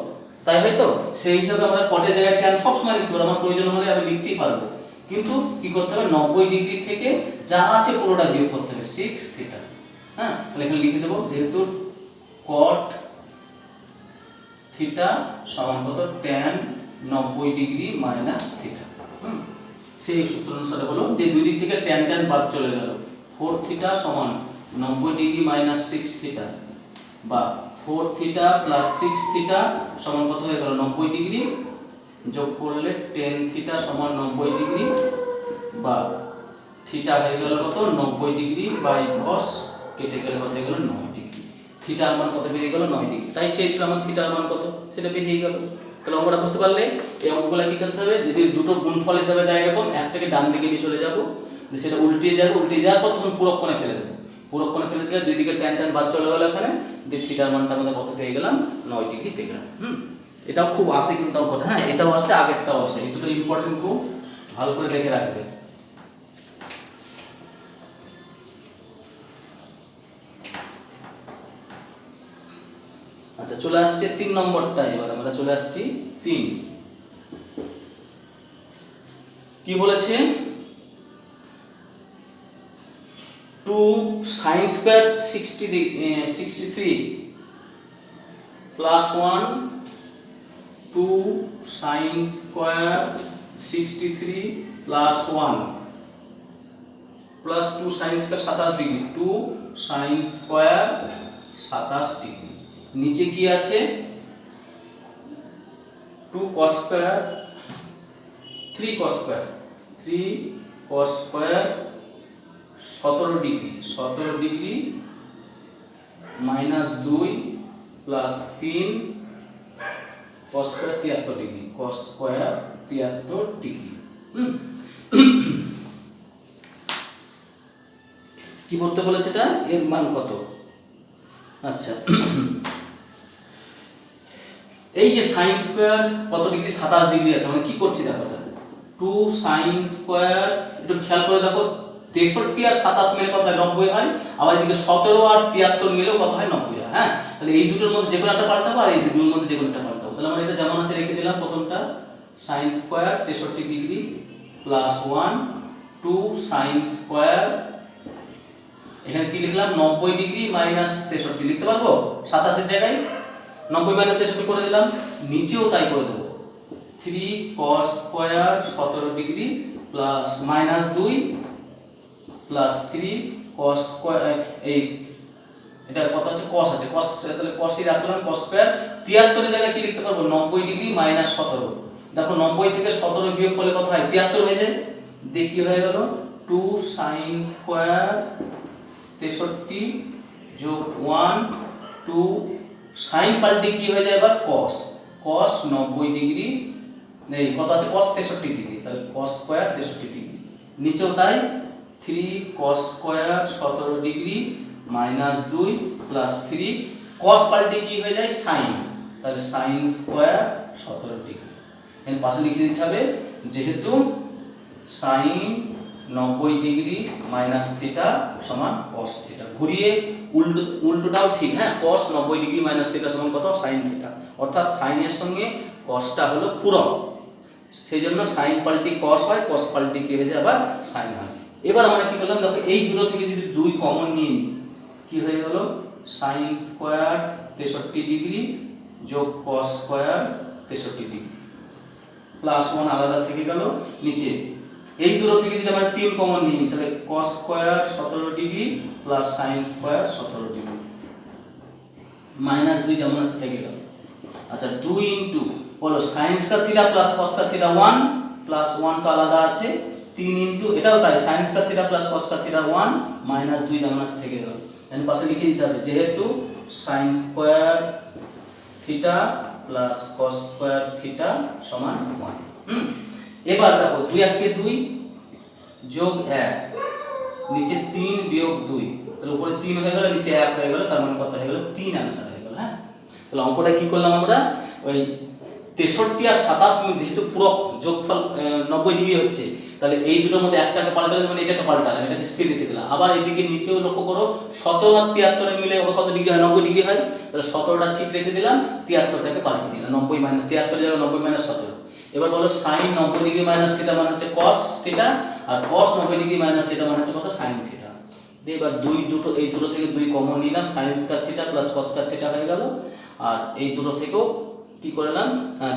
তাই হয় তো? সেই হিসাবে আমরা cot-এর জায়গায় tan সব সময় লিখতে পারবো, আমার প্রয়োজন হলে আমি লিখতেই পারবো, কিন্তু কি করতে হবে? 90 ডিগ্রি থেকে যা আছে পুরোটা বিয়োগ করতে হবে, 6 থিটা। হ্যাঁ তাহলে এখানে লিখে দেবো, যেহেতু cot থিটা সমান কত? tan 90 degree minus theta. সেই সূত্র অনুসারে হলো যে দুই দিক থেকে tan tan বাদ চলে গেল, 4 থিটা সমান 90 ডিগ্রি মাইনাস 6 থিটা, বা 4 থিটা প্লাস 6 থিটা সমান কত হয়ে গেল? 90 ডিগ্রি, যোগ করলে tan থিটা সমান 90 ডিগ্রি, বা থিটা হয়ে গেল কত? 90 ডিগ্রি বাই 10, কেটে গেলে কত হয়ে গেল? 9 ডিগ্রি। থিটার মান কত বেরিয়ে গেল? 9 ডিগ্রি। তাই চেয়েছিলাম আমার থিটার মান কত, সেটা বেরিয়ে গেল। তাহলে অঙ্কটা বুঝতে পারলে? এই অঙ্কগুলো কি করতে হবে? যদি দুটো গুণফল হিসাবে দেয় এরকম, একটাকে ডান দিকে নিয়ে চলে যাবো, সেটা উল্টিয়ে যাবে, উল্টিয়ে যাওয়ার পর তখন পুরক কোণে ফেলে দেবো, পুরক কোণে ফেলে দিলে দুই দিকে tan tan বাদ চলে গেল, এখানে দিয়ে থিটার মানটা আমাদের কত পেয়ে গেলাম? 9 ডিগ্রি পেয়ে গেলাম। এটাও খুব আসে কিন্তু অঙ্কটা, হ্যাঁ এটাও আসে, আগেরটাও আসে, এই দুটো ইম্পর্টেন্ট, খুব ভালো করে দেখে রাখবে। আচ্ছা চলে আসছে 3 নম্বরটা, এবার আমরা চলে আসছি 3। কি বলেছে? 2 sin square 63 plus 1 2 sin square 63 plus 1 plus 2 sin square 27 degree, 2 sin square 27 degree. নিচে কি আছে 2 cos square 3 cos square 3 cos square 17 degree, 17 degree minus 2 plus 3 cos square 73 degree, cos square 73 degree. কি বলতে বলেছে এটা, এর মান কত? আচ্ছা এই যে sin স্কয়ার কত ডিগ্রি, 27 ডিগ্রি আছে, মানে কি করছি দেখো, 2 sin স্কয়ার, একটু খেয়াল করে দেখো 63 আর 27 মিলে কত হয় 90 হয়, আবার এদিকে 17 আর 73 মিলেও কত হয় 90 হয়। হ্যাঁ, তাহলে এই দুটোর মধ্যে যে কোনো একটা পাল্টাবো আর এই দুটোর মধ্যে যে কোনো একটা পাল্টাবো। তাহলে আমরা এটা যেমন আছে রেখে দিলাম, প্রথমটা sin square 63 degree plus 1 2 sin square, এখানে কি লিখলাম 90 ডিগ্রি মাইনাস 63 লিখতে পারবো 27 এর জায়গায় 90 মাইনাস 63 করে দিলাম, নিচেও তাই করে দেবো 3 cos square 17 degree plus minus 2 plus 3 cos square, এই এটা কত আছে cos আছে, cos তাহলে cosই রাখলাম, cos স্কয়ার 73 এর জায়গায় কি লিখতে পারবো 90 ডিগ্রি মাইনাস 17। দেখো 90 থেকে 17 বিয়োগ করলে কত হয় 73 হয়ে যায়, দেখি কি হয়ে গেল 2 sin স্কয়ার 63 যোগ 1 2 sin পাল্টে কি হয়ে যায় এবার cos, cos 90 ডিগ্রি, এই কত আছে cos 63 ডিগ্রি, তাহলে cos স্কয়ার 63 ডিগ্রি, নিচেও তাই 3 cos square 17 degree minus 2 plus 3 cos পাল্টে কি হয়ে যায় sin, তাহলে sin স্কয়ার 17 ডিগ্রি। এর পাশে লিখে দিতে হবে যেহেতু sin 90 ডিগ্রি মাইনাস থিটা সমান cos থিটা, ঘুরিয়ে উল্টোটাও ঠিক। হ্যাঁ, cos 90 ডিগ্রি মাইনাস থিটা সমান কত sin থিটা, অর্থাৎ sin এর সঙ্গে cosটা হলো পূরক, সেই জন্য sin পাল্টি cos হয়, cos পাল্টি কি হয়ে যায় আবার sin হয়। এবার আমরা কি করলাম দেখো, এই দুটো থেকে যদি 2 কমন নিয়ে নিই কি হয়ে গেল sin স্কয়ার 63 ডিগ্রি যোগ cos স্কয়ার 63 ডিগ্রি প্লাস 1 আলাদা থেকে গেল, নিচে এই দুটো থেকে যদি আমরা 3 কমন নিই তাহলে cos square 17 degree plus sin square 17 degree minus 2 যেমন আছে থেকে গেল। আচ্ছা 2 ইনটু বলো sin square theta plus cos square theta 1 plus 1 তো আলাদা আছে, 3 ইনটু এটাও তাই sin square theta plus cos square theta 1 minus 2 যেমন আছে থেকে গেল। এর পাশে লিখে দিতে হবে যেহেতু sin square theta plus cos square theta সমান 1। এবার দেখো 2 1 কে 2 যোগ 1 নিচে 3 বিয়োগ 2, তাহলে উপরে 3 হয়ে গেল নিচে 1 হয়ে গেল, তার মানে কত হয়ে গেল 3 आंसर হয়ে গেল। হ্যাঁ, তাহলে অঙ্কটা কি করলাম আমরা, ওই 63 আর 27 যেহেতু পুরো যোগফল 90 ডিগ্রি হচ্ছে, তাহলে এই দুটোর মধ্যে একটাকে পাল্টালে মানে এটাকে পাল্টালাম, এটাকে স্থির রেখে দিলাম। আবার এদিকে নিচেও লক্ষ্য করো 17 আর 73 মিলে কত ডিগ্রি হয় 90 ডিগ্রি হয়, তাহলে 17টা ঠিক রেখে দিলাম, 73টাকে পাল্টে দিলাম 90 মাইনাস 73 জায়গায় 90 মাইনাস 17। এবার বলো sin 90 ডিগ্রি মাইনাস থিটা মানে হচ্ছে cos থিটা, আর cos 90 ডিগ্রি মাইনাস থিটা মানে হচ্ছে কত sin থিটা। এবার এই দুটো থেকে 2 কমন নিলাম, sin square theta plus cos square theta হয়ে গেল, আর এই দুটো থেকেও কি করলাম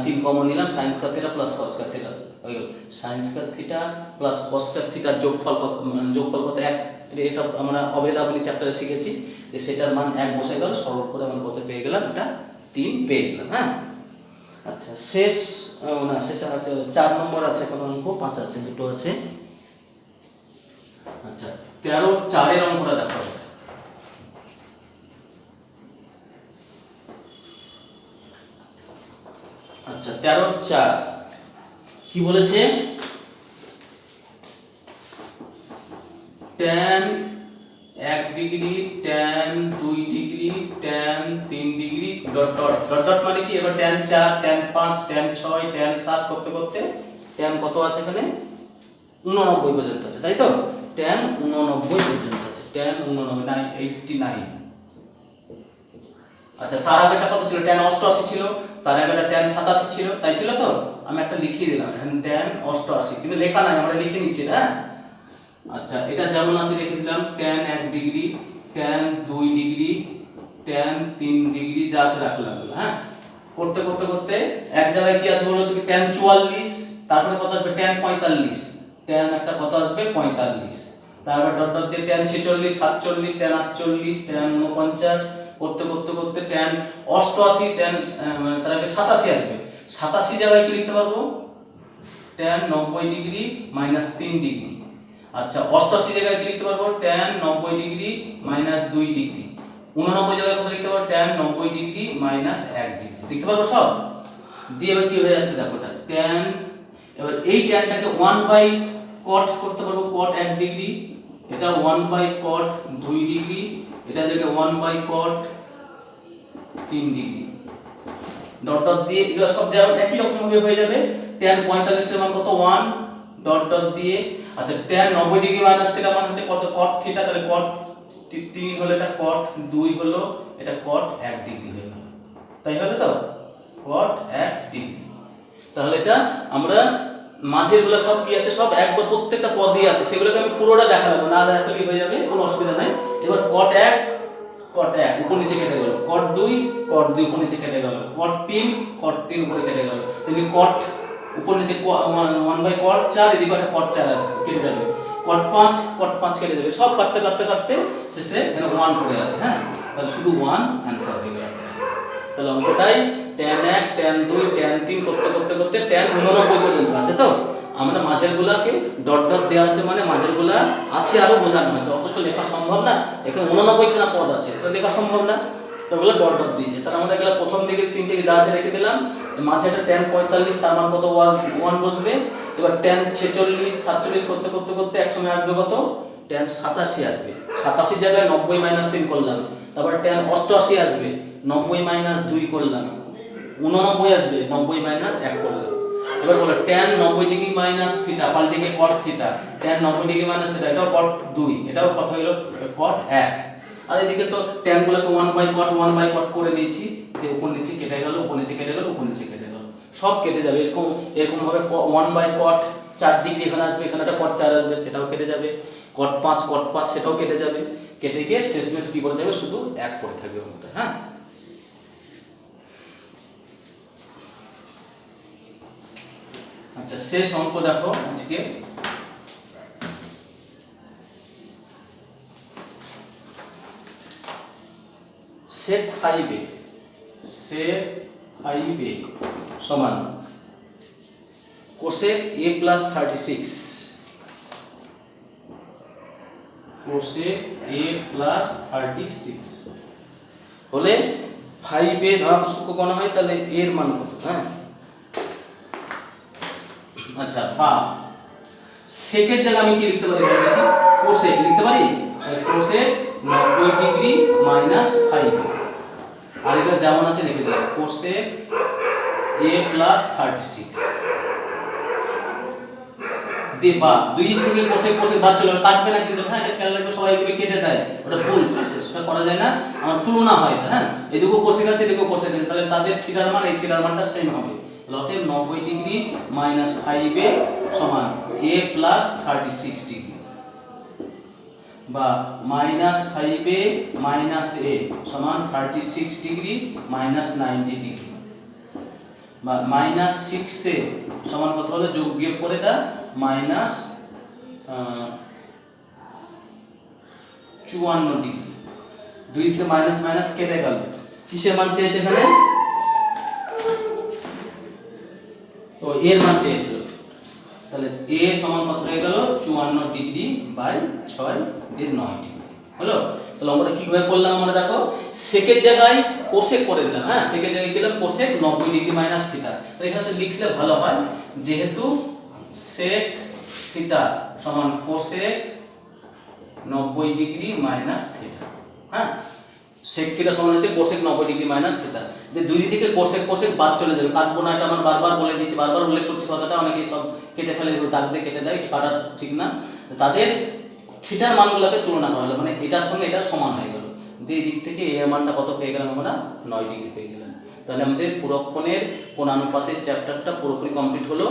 3 কমন নিলাম, sin square theta plus cos square theta হয়ে গেল। sin square theta plus cos square থিটার যোগফল কত 1, এটা আমরা অভেদাবলী চ্যাপ্টারে শিখেছি যে সেটার মান 1 বসে গেল, সরল করে আমরা কত পেয়ে গেলাম, এটা 3 পেয়ে গেলাম। হ্যাঁ, আচ্ছা শেষ না শেষ আছে 4 নম্বর আছে, কোন অঙ্ক 5 আছে, দুটো আছে। আচ্ছা 13 4 এর অঙ্কটা দেখো। আচ্ছা 13 4 কি বলেছে, tan 1 degree tan 2 degree tan 3 degree dot dot dot dot মানে কি, এবার tan 4 tan 5 tan 6 tan 7 করতে করতে tan কত আছে এখানে 89 পর্যন্ত আছে, তাই তো tan 89 পর্যন্ত আছে, tan 89। আচ্ছা তার আগেটা কত ছিল, tan 88 ছিল, তার আগেটা tan 87 ছিল, তাই ছিল তো, আমি একটা লিখিয়ে দিলাম এখানে tan 88, কিন্তু লেখা নাই, আমরা লিখে নিচ্ছি। হ্যাঁ, আচ্ছা এটা যেমন আছে রেখে দিলাম tan 1 degree tan 2 degree tan 3 degree যা আছে রাখলাম। হ্যাঁ, করতে করতে করতে এক জায়গায় কি আসবে বলো তুমি tan 44, তারপরে কত আসবে tan 45, tan একটা কত আসবে 45, তারপর ডট ডট দিয়ে tan 46, 47, tan 48, tan 49, করতে করতে করতে tan 88, tan তার আগে 87 আসবে। 87 জায়গায় কি লিখতে পারবো tan 90 ডিগ্রি মাইনাস 3 ডিগ্রি। আচ্ছা 88 জায়গায় কি লিখতে পারবো tan 90 ডিগ্রি মাইনাস 2 ডিগ্রি। 89 জায়গায় কত লিখতে পারবো tan 90 ডিগ্রি মাইনাস 1 ডিগ্রি লিখতে পারবো সব। দিয়ে এবার কি হয়ে যাচ্ছে দেখো এটা tan, এবার এই tanটাকে 1 বাই cot করতে পারবো cot 1 ডিগ্রি, এটা 1 বাই cot 2 ডিগ্রি, এটা জায়গায় 1 by cot 3 degree. Dot dot দিয়ে এগুলো সব জায়গায় একই রকম ভাবে হয়ে যাবে। tan 45 এর মান কত 1, ডট ডট দিয়ে। আচ্ছা tan 90 ডিগ্রি মাইনাস থিটা মান হচ্ছে কত cot থিটা, তাহলে cot 3 হলো এটা, cot 2 হলো এটা, cot 1 ডিগ্রি হয়ে গেল। তাই হবে তো cot 1 ডিগ্রি। তাহলে এটা আমরা মাঝের গুলো সব কি আছে সব একবার প্রত্যেকটা পদই আছে, সেগুলোকে আমি পুরোটা দেখালাম না, দেখালেই হয়ে যাবে, কোনো অসুবিধা নাই। এবার cot 1 উপর নিচে কেটে গেল, cot 2 উপর নিচে কেটে গেল, cot 3 উপরে কেটে গেল, তেমনি cot উপর নিচে 1 বাই cot 4, এদিকে একটা cot 4 আসবে কেটে যাবে, cot 5 কেটে যাবে, সব কাটতে কাটতে কাটতে শেষে এখানে 1 পড়ে আছে। হ্যাঁ, তাহলে শুধু 1 অ্যানসার হয়ে গেল। তাহলে অঙ্কটাই tan 1 tan 2 tan 3 করতে করতে করতে tan 89 পর্যন্ত আছে। তো আমরা মাঝের গুলাকে ডট ডট দেওয়া আছে মানে মাঝের গুলা আছে আরো বোঝানো হয়েছে, অত তো লেখা সম্ভব না, এখানে 89 খানা পদ আছে তো লেখা সম্ভব না, তো ওগুলো ডট ডট দিয়েছে। তাহলে আমরা এগুলা প্রথম দিকে তিনটে যা আছে রেখে দিলাম, মাঝে একটা tan 45 তার মান কত 1 বসবে। এবার tan 46 47 করতে করতে করতে এক সময় আসবে কত tan 87 আসবে, 87 জায়গায় 90 মাইনাস 3 করলাম, তারপর tan 88 আসবে, 90 মাইনাস 2 করলাম, 89 আসবে, 90 মাইনাস 1 করলাম। এবার বলো tan 90 ডিগ্রি মাইনাস থিটা পাল্টে গিয়ে cot theta, tan 90 degree minus theta এটাও cot 2, এটাও কত হলো cot 1। আর এদিকে তো tan গুলোকে 1 বাই cot করে নিয়েছি, দিয়ে উপর নিচে কেটে গেল, উপর নিচে কেটে গেল, উপর নিচে কেটে গেল, সব কেটে যাবে। এরকম এরকম ভাবে 1 বাই cot 4 ডিগ্রি এখানে আসবে, এখানে একটা cot 4 আসবে, সেটাও কেটে যাবে, cot 5 সেটাও কেটে যাবে, কেটে গিয়ে শেষমেশ কি পড়ে যাবে শুধু 1 পড়ে থাকবে ওটা। হ্যাঁ, আচ্ছা শেষ অঙ্ক দেখো আজকে, sec 5a সমান cosec a plus 36, cosec a plus 36 হলে 5a ধনাত্মক সূক্ষ্ম কোণ হয়, তাহলে a এর মান কত? হ্যাঁ, আচ্ছা বা সেকের জায়গায় আমি কি লিখতে পারি দেখি, কোসেক লিখতে পারি, কোসেক 90 ডিগ্রি মাইনাস 5, আর এটা যেমন আছে লিখে দেব কোসেক a প্লাস 36 দে, বা দুই দিক থেকে কোসেক বাদ চলে গেল, কাটবে না কিন্তু। হ্যাঁ, এটা খেয়াল রাখবে, সবাই কেটে দেয়, ওটা ভুল, সেটা করা যায় না, আমার তুলনা হয়। হ্যাঁ, এদিকেও কোসেক আছে এদিকেও কোসেক আছে, তাহলে তাদের থিটার মান এই থিটার মানটা সেম হবে। অতএব 90 ডিগ্রি মাইনাস 5a সমান a প্লাস 36 ডিগ্রি, বা মাইনাস 5a মাইনাস a সমান 36 ডিগ্রি মাইনাস 90 ডিগ্রি, বা মাইনাস 6a সমান কত হলো, যোগ বিয়োগ করে এটা মাইনাস 54 ডিগ্রি। দুই থেকে মাইনাস মাইনাস কেটে গেল, কিসের মান চেয়েছে এখানে, তো এর মান চেয়েছিল, তাহলে a সমান কত হয়ে গেল 54 ডিগ্রি বাই 6 দিয়ে 9 ডিগ্রি হলো। তাহলে আমরা কিভাবে করলাম, আমরা দেখো সেকের জায়গায় কোসেক করে দিলাম। হ্যাঁ, সেকের জায়গায় দিলাম কোসেক 90 ডিগ্রি মাইনাস থিটা, তো এখানে লিখলে ভালো হয়, যেহেতু sec থিটা সমান কোসেক 90 ডিগ্রি মাইনাস থিটা। হ্যাঁ, sec থিটা সমান হচ্ছে কোসেক 90 ডিগ্রি মাইনাস থিটা, যে দুই দিকে কোসেক বাদ চলে যাবে, কাটবো না, এটা আমার বারবার বলে দিয়েছি, বারবার উল্লেখ করছি কথাটা, অনেকেই সব কেটে ফেলে, দাগ দিয়ে কেটে দেয়, কাটা ঠিক না। তাদের থিটার মানগুলোকে তুলনা করা হলো, মানে এটার সঙ্গে এটা সমান হয়ে গেল, যে এই দিক থেকে এর মানটা কত পেয়ে গেলাম আমরা 9 ডিগ্রি পেয়ে গেলাম। তাহলে আমাদের পুরক্ষণের কোণানুপাতের চ্যাপ্টারটা পুরোপুরি কমপ্লিট হলো।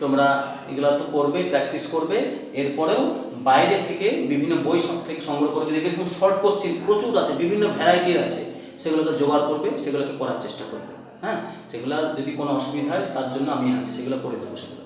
তোমরা এগুলো তো করবে, প্র্যাকটিস করবে, এরপরেও বাইরে থেকে বিভিন্ন বই থেকে সংগ্রহ করে দেখবে, এরকম শর্ট কোশ্চেন প্রচুর আছে, বিভিন্ন ভ্যারাইটির আছে, সেগুলোকে জোগাড় করবে, সেগুলোকে করার চেষ্টা করবে। হ্যাঁ, সেগুলো যদি কোনো অসুবিধা হয় তার জন্য আমি আছি, সেগুলো করে দেবো সেগুলো।